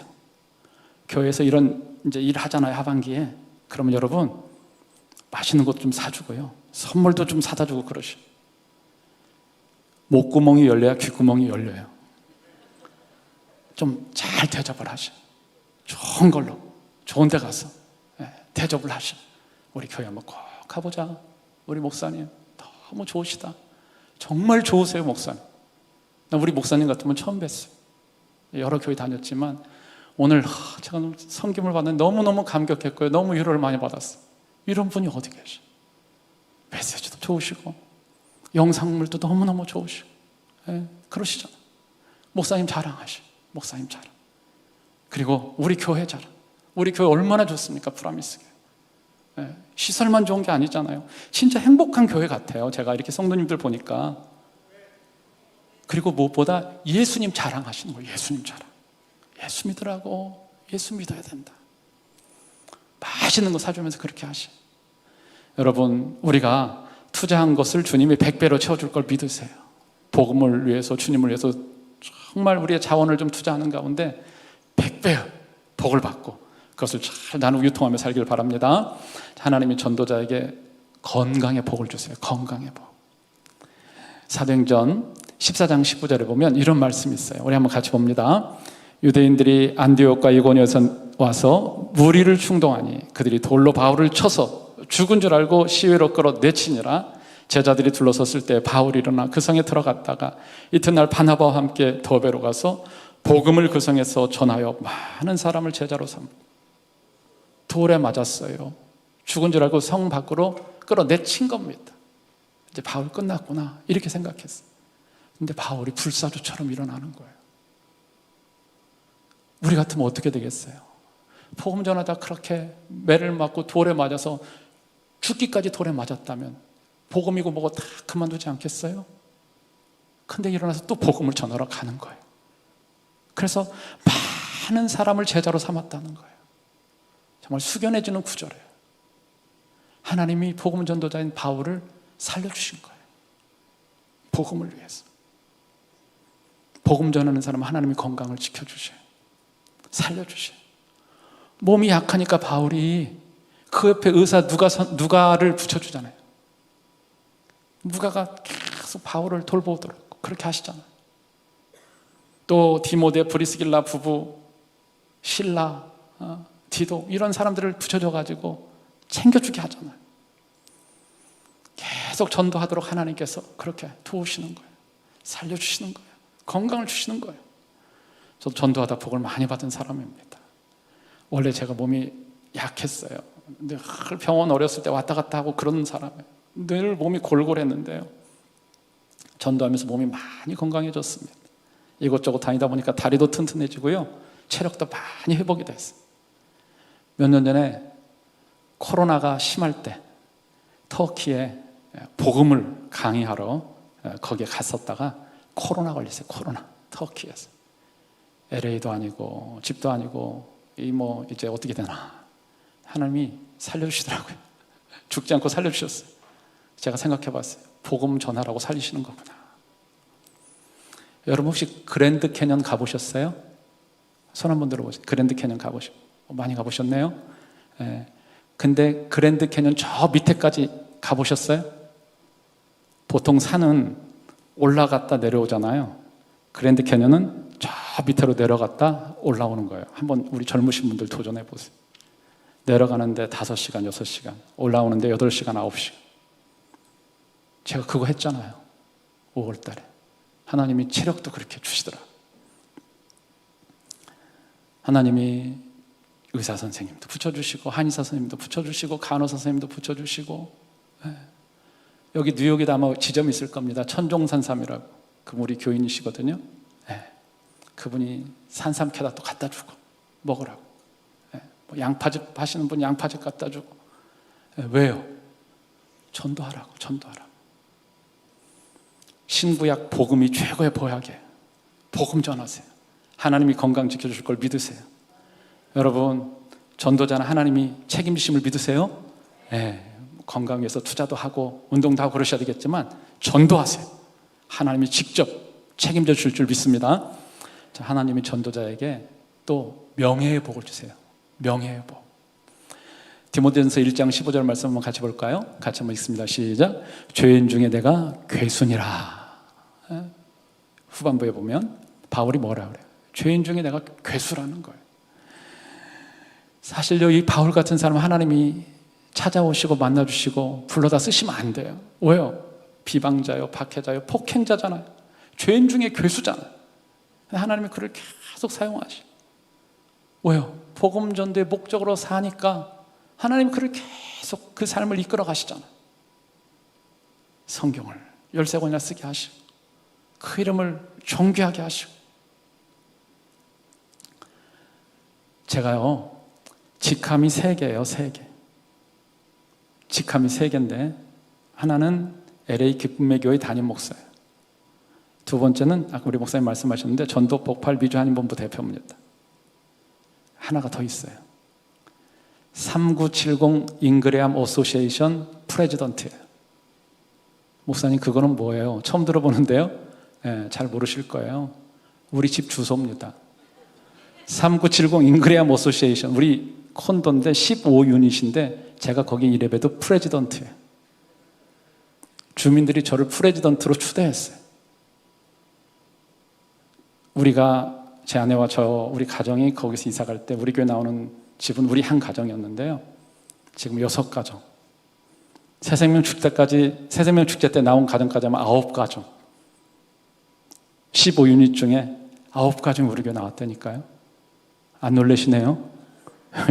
교회에서 이런 이제 일 하잖아요, 하반기에. 그러면 여러분 맛있는 것 좀 사주고요, 선물도 좀 사다 주고 그러시오. 목구멍이 열려야 귓구멍이 열려요. 좀 잘 대접을 하셔. 좋은 걸로, 좋은 데 가서 대접을 하셔. 우리 교회 한번 꼭 가보자. 우리 목사님 너무 좋으시다. 정말 좋으세요, 목사님. 나 우리 목사님 같으면 처음 뵀어요. 여러 교회 다녔지만 오늘 제가 섬김을 받는 너무너무 감격했고요. 너무 위로를 많이 받았어요. 이런 분이 어디 계셔? 메시지도 좋으시고 영상물도 너무너무 좋으시고 그러시잖아요. 목사님 자랑하시고, 목사님 자랑. 그리고 우리 교회 자랑. 우리 교회 얼마나 좋습니까? 프라미스 교회. 시설만 좋은 게 아니잖아요. 진짜 행복한 교회 같아요. 제가 이렇게 성도님들 보니까. 그리고 무엇보다 예수님 자랑하시는 거예요. 예수님 자랑. 예수 믿으라고. 예수 믿어야 된다. 맛있는 거 사주면서 그렇게 하시. 여러분, 우리가 투자한 것을 주님이 100배로 채워줄 걸 믿으세요. 복음을 위해서, 주님을 위해서 정말 우리의 자원을 좀 투자하는 가운데 100배 복을 받고 그것을 잘 나누고 유통하며 살기를 바랍니다. 하나님이 전도자에게 건강의 복을 주세요. 건강의 복. 사도행전 14장 19절에 보면 이런 말씀이 있어요. 우리 한번 같이 봅니다. 유대인들이 안디옥과 이고니에서 와서 무리를 충동하니 그들이 돌로 바울을 쳐서 죽은 줄 알고 시위로 끌어내치니라. 제자들이 둘러섰을 때 바울이 일어나 그 성에 들어갔다가 이튿날 바나바와 함께 더베로 가서 복음을 그 성에서 전하여 많은 사람을 제자로 삼고. 돌에 맞았어요. 죽은 줄 알고 성 밖으로 끌어내친 겁니다. 이제 바울 끝났구나 이렇게 생각했어요. 근데 바울이 불사조처럼 일어나는 거예요. 우리 같으면 어떻게 되겠어요? 복음 전하다 그렇게 매를 맞고 돌에 맞아서 죽기까지 돌에 맞았다면 복음이고 뭐고 다 그만두지 않겠어요? 근데 일어나서 또 복음을 전하러 가는 거예요. 그래서 많은 사람을 제자로 삼았다는 거예요. 정말 숙연해지는 구절이에요. 하나님이 복음 전도자인 바울을 살려주신 거예요. 복음을 위해서. 복음 전하는 사람은 하나님이 건강을 지켜주셔요. 살려주셔요. 몸이 약하니까 바울이 그 옆에 의사 누가를 붙여주잖아요. 누가가 계속 바울을 돌보더라고. 그렇게 하시잖아요. 또 디모데, 브리스길라 부부, 실라, 디도 이런 사람들을 붙여줘가지고 챙겨주게 하잖아요. 계속 전도하도록 하나님께서 그렇게 도우시는 거예요. 살려주시는 거예요. 건강을 주시는 거예요. 저도 전도하다 복을 많이 받은 사람입니다. 원래 제가 몸이 약했어요. 늘 병원 어렸을 때 왔다 갔다 하고 그런 사람이에요. 늘 몸이 골골했는데요. 전도하면서 몸이 많이 건강해졌습니다. 이곳저곳 다니다 보니까 다리도 튼튼해지고요. 체력도 많이 회복이 됐어요. 몇 년 전에 코로나가 심할 때 터키에 복음을 강의하러 거기에 갔었다가 코로나 걸렸어요. 코로나. 터키에서. LA도 아니고 집도 아니고 이제 어떻게 되나. 하나님이 살려주시더라고요. 죽지 않고 살려주셨어요. 제가 생각해 봤어요. 복음 전하라고 살리시는 거구나. 여러분 혹시 그랜드 캐년 가보셨어요? 손 한번 들어보세요. 그랜드 캐년 가보셨어요? 많이 가보셨네요. 근데 그랜드 캐년 저 밑에까지 가보셨어요? 보통 산은 올라갔다 내려오잖아요. 그랜드 캐년은 저 밑으로 내려갔다 올라오는 거예요. 한번 우리 젊으신 분들 도전해 보세요. 내려가는데 5시간, 6시간, 올라오는데 8시간, 9시간. 제가 그거 했잖아요. 5월 달에. 하나님이 체력도 그렇게 주시더라. 하나님이 의사 선생님도 붙여주시고 한의사 선생님도 붙여주시고 간호사 선생님도 붙여주시고 여기 뉴욕에도 아마 지점이 있을 겁니다. 천종산삼이라고. 그분 우리 교인이시거든요. 그분이 산삼 캐다 또 갖다 주고 먹으라고. 뭐 양파즙 하시는 분 양파즙 갖다 주고. 왜요? 전도하라고. 신구약 복음이 최고의 보약이에요. 복음 전하세요. 하나님이 건강 지켜주실 걸 믿으세요. 여러분 전도자는 하나님이 책임지심을 믿으세요? 네, 건강 위해서 투자도 하고 운동도 하고 그러셔야 되겠지만 전도하세요. 하나님이 직접 책임져 줄 줄 믿습니다. 자, 하나님이 전도자에게 또 명예의 복을 주세요. 명예의 복. 디모데전서 1장 15절 말씀 한번 같이 볼까요? 같이 한번 읽습니다. 시작. 죄인 중에 내가 괴수니라. 후반부에 보면 바울이 뭐라 그래요? 죄인 중에 내가 괴수라는 거예요. 사실요, 이 바울 같은 사람 하나님이 찾아오시고 만나주시고 불러다 쓰시면 안 돼요. 왜요? 비방자요, 박해자요, 폭행자잖아요. 죄인 중에 괴수잖아요. 하나님이 그를 계속 사용하시. 왜요? 복음 전도의 목적으로 사니까 하나님이 그를 계속 그 삶을 이끌어 가시잖아요. 성경을 13권이나 쓰게 하시고 그 이름을 존귀하게 하시고. 제가요, 직함이 3개예요. 3개. 직함이 3개인데 하나는 LA 기쁨의 교회 담임 목사예요. 두 번째는 아까 우리 목사님 말씀하셨는데 전도 복팔 미주 한인본부 대표입니다. 하나가 더 있어요. 3970 잉그레암 어소시에이션 프레지던트예요. 목사님, 그거는 뭐예요? 처음 들어보는데요. 네, 잘 모르실 거예요. 우리 집 주소입니다. 3970 잉그레암 어소시에이션, 우리 콘도인데 15유닛인데 제가 거기 이래봬도 프레지던트예요. 주민들이 저를 프레지던트로 추대했어요. 우리가, 제 아내와 우리 가정이 거기서 이사 갈 때 우리 교회 나오는 집은 우리 한 가정이었는데요. 지금 6가정. 새생명 축제 때 나온 가정까지 하면 9가정. 15유닛 중에 9가정이 우리 교회 나왔다니까요. 안 놀라시네요?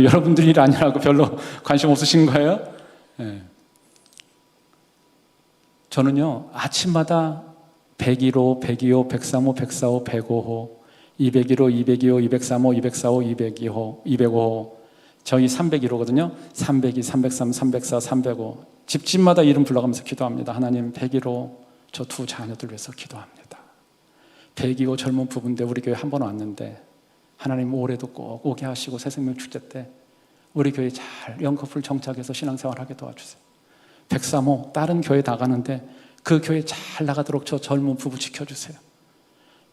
여러분들 일 아니라고 별로 관심 없으신 거예요? 네. 저는요, 아침마다 101호, 102호, 103호, 104호, 105호, 201호, 202호, 203호, 204호, 202호, 205호, 저희 301호거든요. 302, 303, 304, 305. 집집마다 이름 불러가면서 기도합니다. 하나님, 101호 저 2 자녀들 위해서 기도합니다. 102호 젊은 부부인데 우리 교회 한 번 왔는데 하나님 올해도 꼭 오게 하시고 새생명 축제 때 우리 교회 잘 영커플 정착해서 신앙생활하게 도와주세요. 103호 다른 교회 나가는데 그 교회 잘 나가도록 저 젊은 부부 지켜주세요.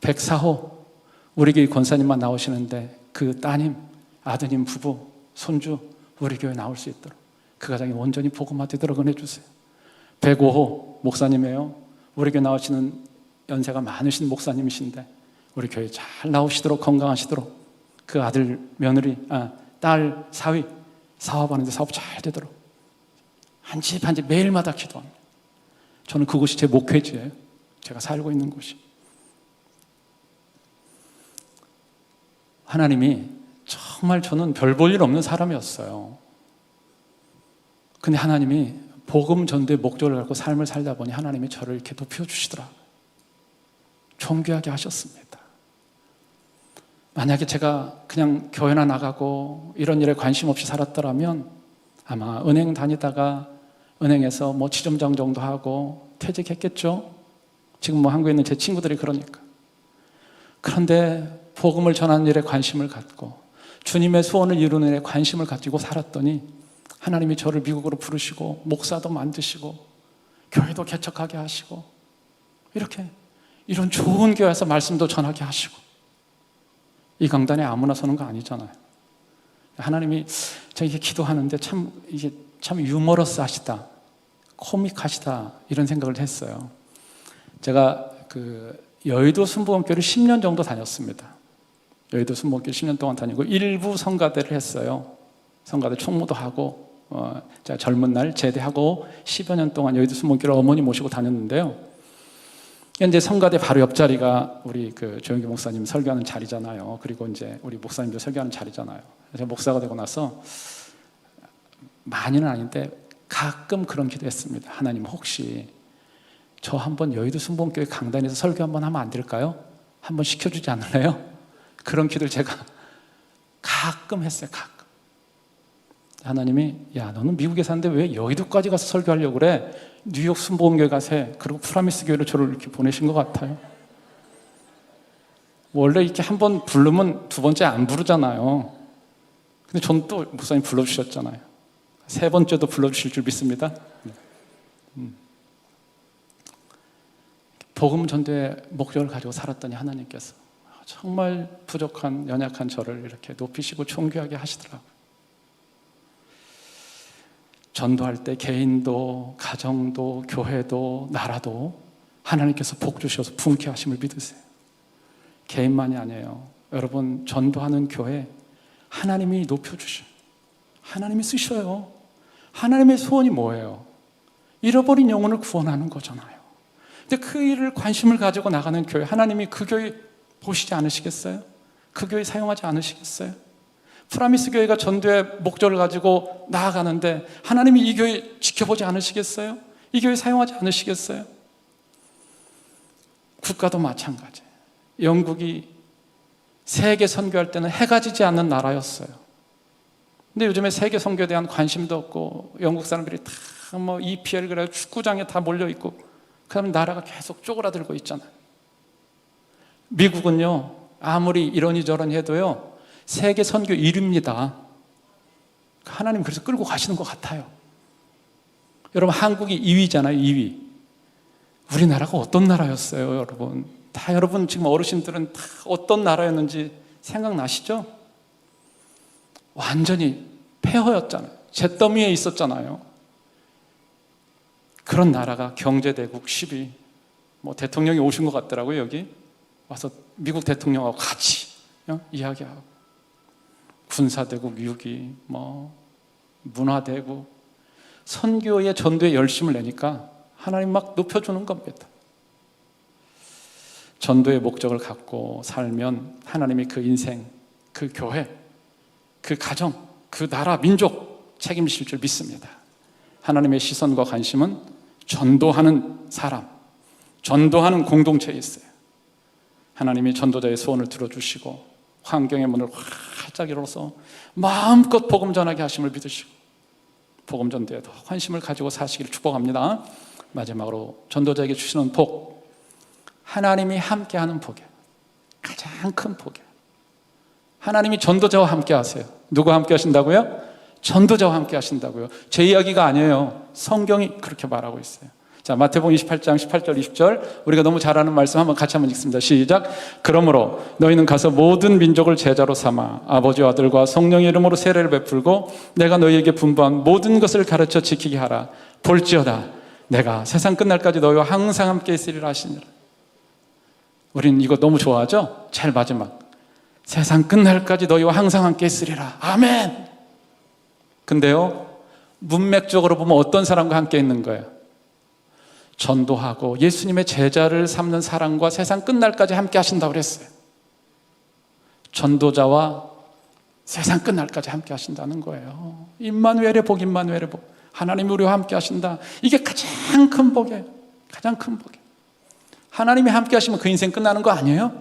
104호 우리 교회 권사님만 나오시는데 그 따님, 아드님 부부, 손주 우리 교회 나올 수 있도록 그 가정이 온전히 복음화되도록 은혜주세요. 105호 목사님이에요. 우리 교회 나오시는 연세가 많으신 목사님이신데 우리 교회 잘 나오시도록, 건강하시도록 그 아들, 며느리, 딸, 사위 사업하는데 사업 잘 되도록 한 집 한 집 매일마다 기도합니다. 저는 그곳이 제 목회지예요. 제가 살고 있는 곳이. 하나님이 정말 저는 별 볼 일 없는 사람이었어요. 근데 하나님이 복음 전도의 목적을 갖고 삶을 살다 보니 하나님이 저를 이렇게 높여주시더라고요. 존귀하게 하셨습니다. 만약에 제가 그냥 교회나 나가고 이런 일에 관심 없이 살았더라면 아마 은행 다니다가 은행에서 뭐 지점장 정도 하고 퇴직했겠죠. 지금 뭐 한국에 있는 제 친구들이 그러니까. 그런데 복음을 전하는 일에 관심을 갖고 주님의 소원을 이루는 일에 관심을 가지고 살았더니 하나님이 저를 미국으로 부르시고 목사도 만드시고 교회도 개척하게 하시고 이렇게 이런 좋은 교회에서 말씀도 전하게 하시고 이 강단에 아무나 서는 거 아니잖아요. 하나님이 제가 이렇게 기도하는데 이게 참 유머러스하시다, 코믹하시다 이런 생각을 했어요. 제가 여의도 순복음교회를 10년 정도 다녔습니다. 여의도 순복음교회 10년 동안 다니고 일부 성가대를 했어요. 성가대 총무도 하고 제가 젊은 날 제대하고 10여 년 동안 여의도 순복음교회를 어머니 모시고 다녔는데요. 이제 성가대 바로 옆자리가 우리 조영기 목사님 설교하는 자리잖아요. 그리고 이제 우리 목사님도 설교하는 자리잖아요. 제가 목사가 되고 나서 많이는 아닌데 가끔 그런 기도했습니다. 하나님 혹시 저 한번 여의도 순복음교회 강단에서 설교 한번 하면 안 될까요? 한번 시켜주지 않을래요? 그런 기도를 제가 가끔 했어요. 가끔. 하나님이 야 너는 미국에 사는데 왜 여의도까지 가서 설교하려고 그래? 뉴욕 순복음교회 가서 해. 그리고 프라미스 교회로 저를 이렇게 보내신 것 같아요. 원래 이렇게 한 번 부르면 두 번째 안 부르잖아요. 근데 전 또 목사님 불러주셨잖아요. 세 번째도 불러주실 줄 믿습니다. 복음 전도의 목적을 가지고 살았더니 하나님께서 정말 부족한 연약한 저를 이렇게 높이시고 존귀하게 하시더라고요. 전도할 때 개인도 가정도 교회도 나라도 하나님께서 복 주셔서 부흥케 하심을 믿으세요. 개인만이 아니에요. 여러분, 전도하는 교회 하나님이 높여주셔요. 하나님이 쓰셔요. 하나님의 소원이 뭐예요? 잃어버린 영혼을 구원하는 거잖아요. 근데 그 일을 관심을 가지고 나가는 교회, 하나님이 그 교회 보시지 않으시겠어요? 그 교회 사용하지 않으시겠어요? 프라미스 교회가 전도의 목적을 가지고 나아가는데 하나님이 이 교회 지켜보지 않으시겠어요? 이 교회 사용하지 않으시겠어요? 국가도 마찬가지예요. 영국이 세계 선교할 때는 해가 지지 않는 나라였어요. 근데 요즘에 세계 선교에 대한 관심도 없고 영국 사람들이 다 뭐 EPL 그래 축구장에 다 몰려 있고 그다음에 나라가 계속 쪼그라들고 있잖아요. 미국은요, 아무리 이러니 저러니 해도요 세계 선교 1위입니다. 하나님 그래서 끌고 가시는 것 같아요. 여러분, 한국이 2위잖아요. 2위. 우리나라가 어떤 나라였어요, 여러분? 다 여러분 지금 어르신들은 다 어떤 나라였는지 생각나시죠? 완전히 폐허였잖아요. 잿더미에 있었잖아요. 그런 나라가 경제대국 10위. 뭐 대통령이 오신 것 같더라고요. 여기 와서 미국 대통령하고 같이 이야기하고, 군사대국 6위, 뭐 문화대국. 선교의 전도에 열심을 내니까 하나님 막 높여주는 겁니다. 전도의 목적을 갖고 살면 하나님이 그 인생, 그 교회, 그 가정, 그 나라, 민족 책임지실 줄 믿습니다. 하나님의 시선과 관심은 전도하는 사람, 전도하는 공동체에 있어요. 하나님이 전도자의 소원을 들어주시고 환경의 문을 활짝 열어서 마음껏 복음 전하게 하심을 믿으시고 복음 전도에 더 관심을 가지고 사시기를 축복합니다. 마지막으로 전도자에게 주시는 복, 하나님이 함께하는 복이에요. 가장 큰 복이에요. 하나님이 전도자와 함께 하세요. 누구와 함께 하신다고요? 전도자와 함께 하신다고요. 제 이야기가 아니에요. 성경이 그렇게 말하고 있어요. 자, 마태복음 28장 18절 20절, 우리가 너무 잘 아는 말씀 한번 같이 한번 읽습니다. 시작. 그러므로 너희는 가서 모든 민족을 제자로 삼아 아버지와 아들과 성령의 이름으로 세례를 베풀고 내가 너희에게 분부한 모든 것을 가르쳐 지키게 하라. 볼지어다 내가 세상 끝날까지 너희와 항상 함께 있으리라 하시니라. 우린 이거 너무 좋아하죠? 제일 마지막, 세상 끝날까지 너희와 항상 함께 있으리라. 아멘. 근데요, 문맥적으로 보면 어떤 사람과 함께 있는 거예요? 전도하고 예수님의 제자를 삼는 사람과 세상 끝날까지 함께 하신다고 그랬어요. 전도자와 세상 끝날까지 함께 하신다는 거예요. 임마누엘의 복, 임마누엘의 복. 하나님이 우리와 함께 하신다. 이게 가장 큰 복이에요. 가장 큰 복이에요. 하나님이 함께 하시면 그 인생 끝나는 거 아니에요?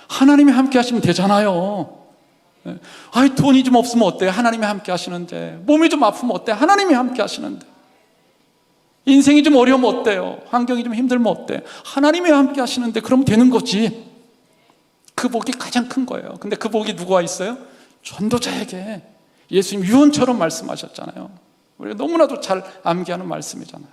하나님이 함께 하시면 되잖아요. 아이, 돈이 좀 없으면 어때요? 하나님이 함께 하시는데. 몸이 좀 아프면 어때요? 하나님이 함께 하시는데. 인생이 좀 어려우면 어때요? 환경이 좀 힘들면 어때요? 하나님이 함께 하시는데 그러면 되는 거지. 그 복이 가장 큰 거예요. 근데 그 복이 누구와 있어요? 전도자에게. 예수님 유언처럼 말씀하셨잖아요. 우리가 너무나도 잘 암기하는 말씀이잖아요.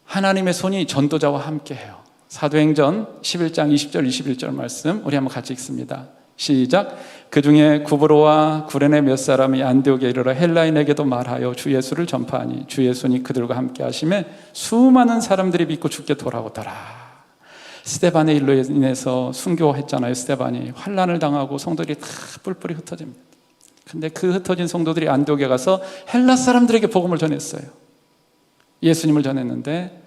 하나님의 손이 전도자와 함께해요. 사도행전 11장 20절 21절 말씀 우리 한번 같이 읽습니다. 시작. 그 중에 구브로와 구레네 몇 사람이 안디옥에 이르러 헬라인에게도 말하여 주 예수를 전파하니 주 예수니 그들과 함께 하심에 수많은 사람들이 믿고 주께 돌아오더라. 스데반의 일로 인해서 순교했잖아요. 스데반이 환난을 당하고 성도들이 다 뿔뿔이 흩어집니다. 근데 그 흩어진 성도들이 안디옥에 가서 헬라 사람들에게 복음을 전했어요. 예수님을 전했는데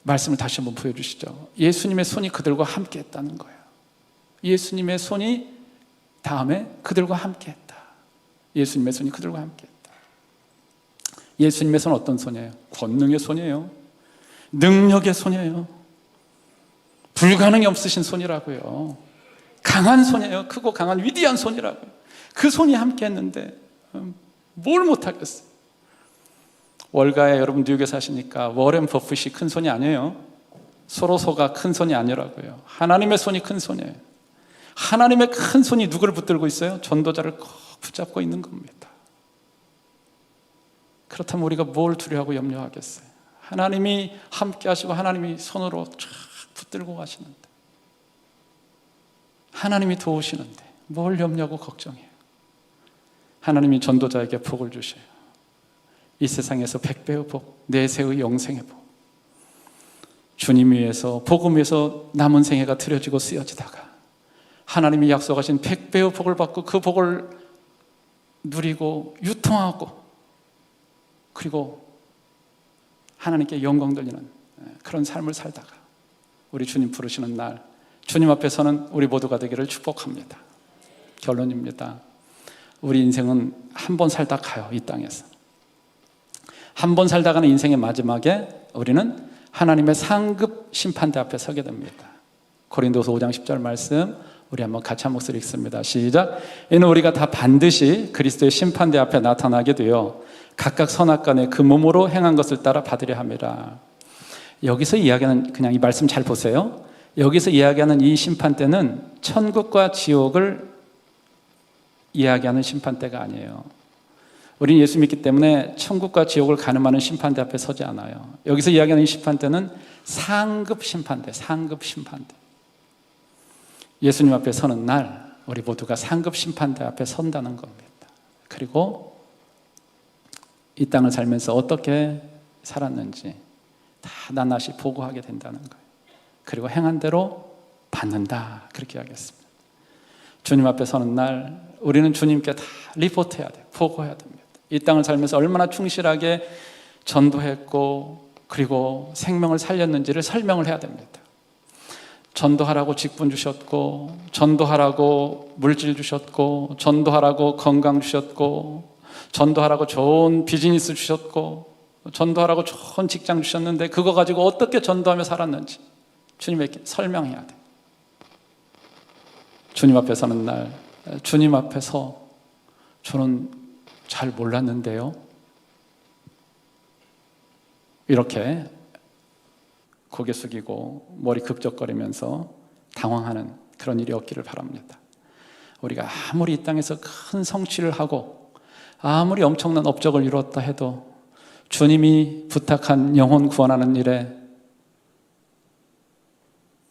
말씀을 다시 한번 보여주시죠. 예수님의 손이 그들과 함께 했다는 거예요. 예수님의 손이 다음에 그들과 함께 했다. 예수님의 손이 그들과 함께 했다. 예수님의 손은 어떤 손이에요? 권능의 손이에요. 능력의 손이에요. 불가능이 없으신 손이라고요. 강한 손이에요. 크고 강한 위대한 손이라고요. 그 손이 함께 했는데 뭘 못하겠어요. 월가에 여러분 뉴욕에 사시니까 워렌 버핏이 큰 손이 아니에요. 소로소가 큰 손이 아니라고요. 하나님의 손이 큰 손이에요. 하나님의 큰 손이 누구를 붙들고 있어요? 전도자를 꼭 붙잡고 있는 겁니다. 그렇다면 우리가 뭘 두려워하고 염려하겠어요? 하나님이 함께 하시고 하나님이 손으로 쫙 붙들고 가시는데, 하나님이 도우시는데 뭘 염려하고 걱정해요? 하나님이 전도자에게 복을 주셔요. 이 세상에서 100배의 복, 내세의 영생의 복. 주님 위해서, 복음 위해서 남은 생애가 드려지고 쓰여지다가 하나님이 약속하신 100배의 복을 받고 그 복을 누리고 유통하고, 그리고 하나님께 영광 돌리는 그런 삶을 살다가 우리 주님 부르시는 날, 주님 앞에 서는 우리 모두가 되기를 축복합니다. 결론입니다. 우리 인생은 한 번 살다 가요. 이 땅에서 한 번 살다가는 인생의 마지막에 우리는 하나님의 상급 심판대 앞에 서게 됩니다. 고린도서 5장 10절 말씀 우리 한번 같이 한 목소리 읽습니다. 시작. 이는 우리가 다 반드시 그리스도의 심판대 앞에 나타나게 되어 각각 선악간에 그 몸으로 행한 것을 따라 받으려 함이라. 여기서 이야기하는, 그냥 이 말씀 잘 보세요. 여기서 이야기하는 이 심판대는 천국과 지옥을 이야기하는 심판대가 아니에요. 우리는 예수 믿기 때문에 천국과 지옥을 가늠하는 심판대 앞에 서지 않아요. 여기서 이야기하는 이 심판대는 상급 심판대, 상급 심판대. 예수님 앞에 서는 날 우리 모두가 상급 심판대 앞에 선다는 겁니다. 그리고 이 땅을 살면서 어떻게 살았는지 다 낱낱이 보고하게 된다는 거예요. 그리고 행한 대로 받는다, 그렇게 이야기했습니다. 주님 앞에 서는 날 우리는 주님께 다 리포트해야 돼요. 보고해야 됩니다. 이 땅을 살면서 얼마나 충실하게 전도했고 그리고 생명을 살렸는지를 설명을 해야 됩니다. 전도하라고 직분 주셨고, 전도하라고 물질 주셨고, 전도하라고 건강 주셨고, 전도하라고 좋은 비즈니스 주셨고, 전도하라고 좋은 직장 주셨는데 그거 가지고 어떻게 전도하며 살았는지 주님에게 설명해야 돼. 주님 앞에 서는 날, 주님 앞에서 저는 잘 몰랐는데요, 이렇게 고개 숙이고 머리 극적거리면서 당황하는 그런 일이 없기를 바랍니다. 우리가 아무리 이 땅에서 큰 성취를 하고 아무리 엄청난 업적을 이루었다 해도 주님이 부탁한 영혼 구원하는 일에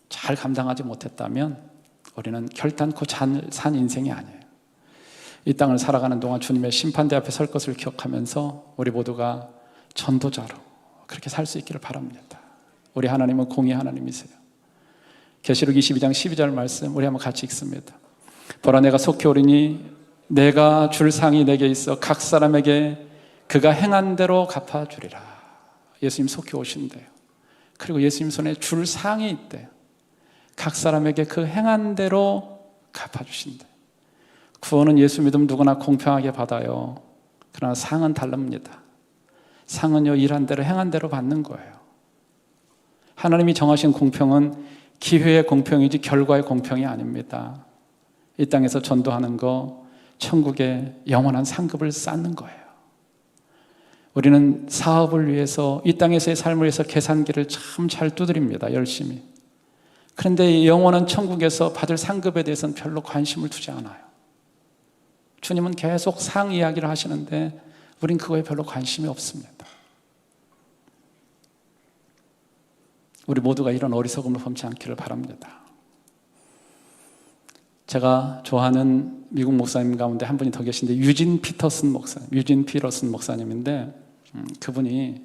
잘 감당하지 못했다면 우리는 결단코 산 인생이 아니에요. 이 땅을 살아가는 동안 주님의 심판대 앞에 설 것을 기억하면서 우리 모두가 전도자로 그렇게 살 수 있기를 바랍니다. 우리 하나님은 공의 하나님이세요. 계시록 22장 12절 말씀 우리 한번 같이 읽습니다. 보라, 내가 속히 오리니 내가 줄 상이 내게 있어 각 사람에게 그가 행한 대로 갚아주리라. 예수님 속히 오신대요. 그리고 예수님 손에 줄 상이 있대요. 각 사람에게 그 행한 대로 갚아주신대. 구원은 예수 믿으면 누구나 공평하게 받아요. 그러나 상은 다릅니다. 상은요, 일한 대로 행한 대로 받는 거예요. 하나님이 정하신 공평은 기회의 공평이지 결과의 공평이 아닙니다. 이 땅에서 전도하는 거 천국의 영원한 상급을 쌓는 거예요. 우리는 사업을 위해서, 이 땅에서의 삶을 위해서 계산기를 참 잘 두드립니다. 열심히. 그런데 영원한 천국에서 받을 상급에 대해서는 별로 관심을 두지 않아요. 주님은 계속 상 이야기를 하시는데 우린 그거에 별로 관심이 없습니다. 우리 모두가 이런 어리석음을 범치 않기를 바랍니다. 제가 좋아하는 미국 목사님 가운데 한 분이 더 계신데 유진 피터슨 목사님인데 그분이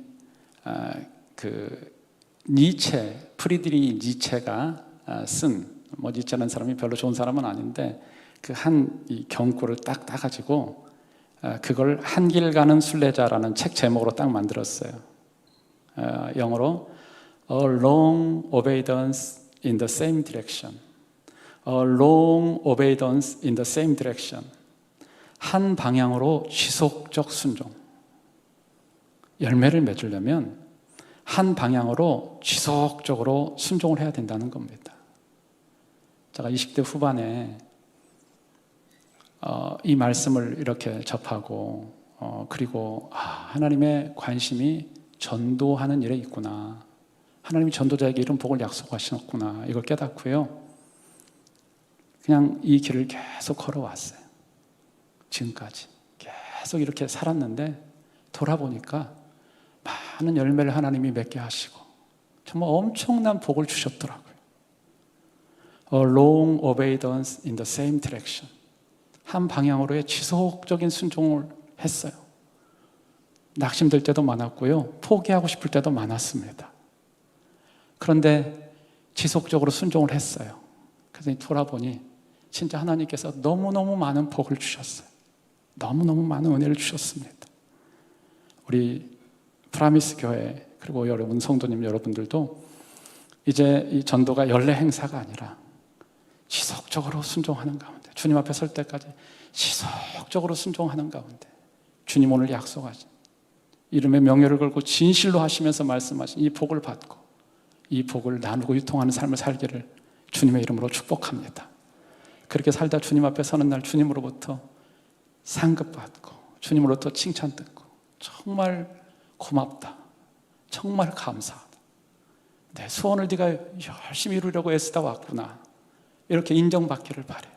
니체, 프리드리히 니체가 쓴, 니체라는 사람이 별로 좋은 사람은 아닌데 그 한 이 경구를 딱 따가지고 그걸 한길 가는 순례자라는 책 제목으로 딱 만들었어요. 영어로 A long obedience in the same direction. A long obedience in the same direction. 한 방향으로 지속적 순종. 열매를 맺으려면 한 방향으로 지속적으로 순종을 해야 된다는 겁니다. 제가 20대 후반에 이 말씀을 이렇게 접하고 그리고 하나님의 관심이 전도하는 일에 있구나. 하나님이 전도자에게 이런 복을 약속하셨구나. 이걸 깨닫고요. 그냥 이 길을 계속 걸어왔어요. 지금까지 계속 이렇게 살았는데 돌아보니까 많은 열매를 하나님이 맺게 하시고 정말 엄청난 복을 주셨더라고요. A long obedience in the same direction. 한 방향으로의 지속적인 순종을 했어요. 낙심될 때도 많았고요, 포기하고 싶을 때도 많았습니다. 그런데 지속적으로 순종을 했어요. 그래서 돌아보니 진짜 하나님께서 너무너무 많은 복을 주셨어요. 너무너무 많은 은혜를 주셨습니다. 우리 프라미스 교회 그리고 여러분 성도님 여러분들도 이제 이 전도가 연례 행사가 아니라 지속적으로 순종하는 가운데, 주님 앞에 설 때까지 지속적으로 순종하는 가운데 주님 오늘 약속하신 이름의 명예를 걸고 진실로 하시면서 말씀하신 이 복을 받고 이 복을 나누고 유통하는 삶을 살기를 주님의 이름으로 축복합니다. 그렇게 살다 주님 앞에 서는 날 주님으로부터 상급받고 주님으로부터 칭찬 듣고 정말 고맙다, 정말 감사하다, 내 소원을 네가 열심히 이루려고 애쓰다 왔구나, 이렇게 인정받기를 바래요.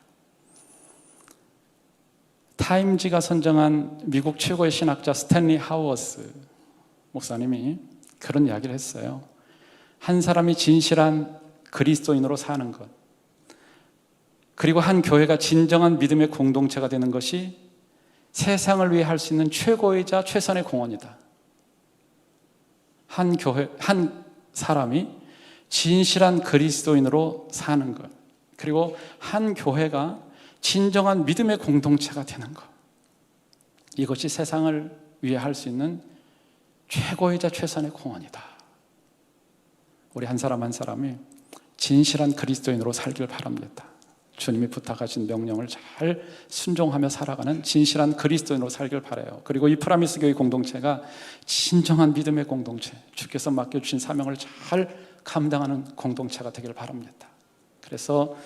타임지가 선정한 미국 최고의 신학자 스탠리 하워스 목사님이 그런 이야기를 했어요. 한 사람이 진실한 그리스도인으로 사는 것, 그리고 한 교회가 진정한 믿음의 공동체가 되는 것이 세상을 위해 할 수 있는 최고이자 최선의 공헌이다. 한 사람이 진실한 그리스도인으로 사는 것, 그리고 한 교회가 진정한 믿음의 공동체가 되는 것, 이것이 세상을 위해 할 수 있는 최고이자 최선의 공헌이다. 우리 한 사람 한 사람이 진실한 그리스도인으로 살길 바랍니다. 주님이 부탁하신 명령을 잘 순종하며 살아가는 진실한 그리스도인으로 살길 바라요. 그리고 이 프라미스 교회 공동체가 진정한 믿음의 공동체, 주께서 맡겨주신 사명을 잘 감당하는 공동체가 되길 바랍니다. 그래서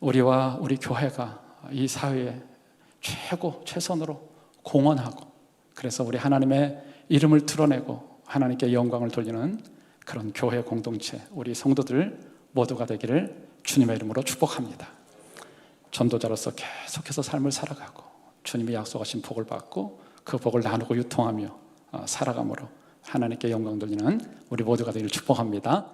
우리와 우리 교회가 이 사회에 최선으로 공헌하고, 그래서 우리 하나님의 이름을 드러내고 하나님께 영광을 돌리는 그런 교회 공동체, 우리 성도들 모두가 되기를 주님의 이름으로 축복합니다. 전도자로서 계속해서 삶을 살아가고 주님이 약속하신 복을 받고 그 복을 나누고 유통하며 살아감으로 하나님께 영광 돌리는 우리 모두가 되기를 축복합니다.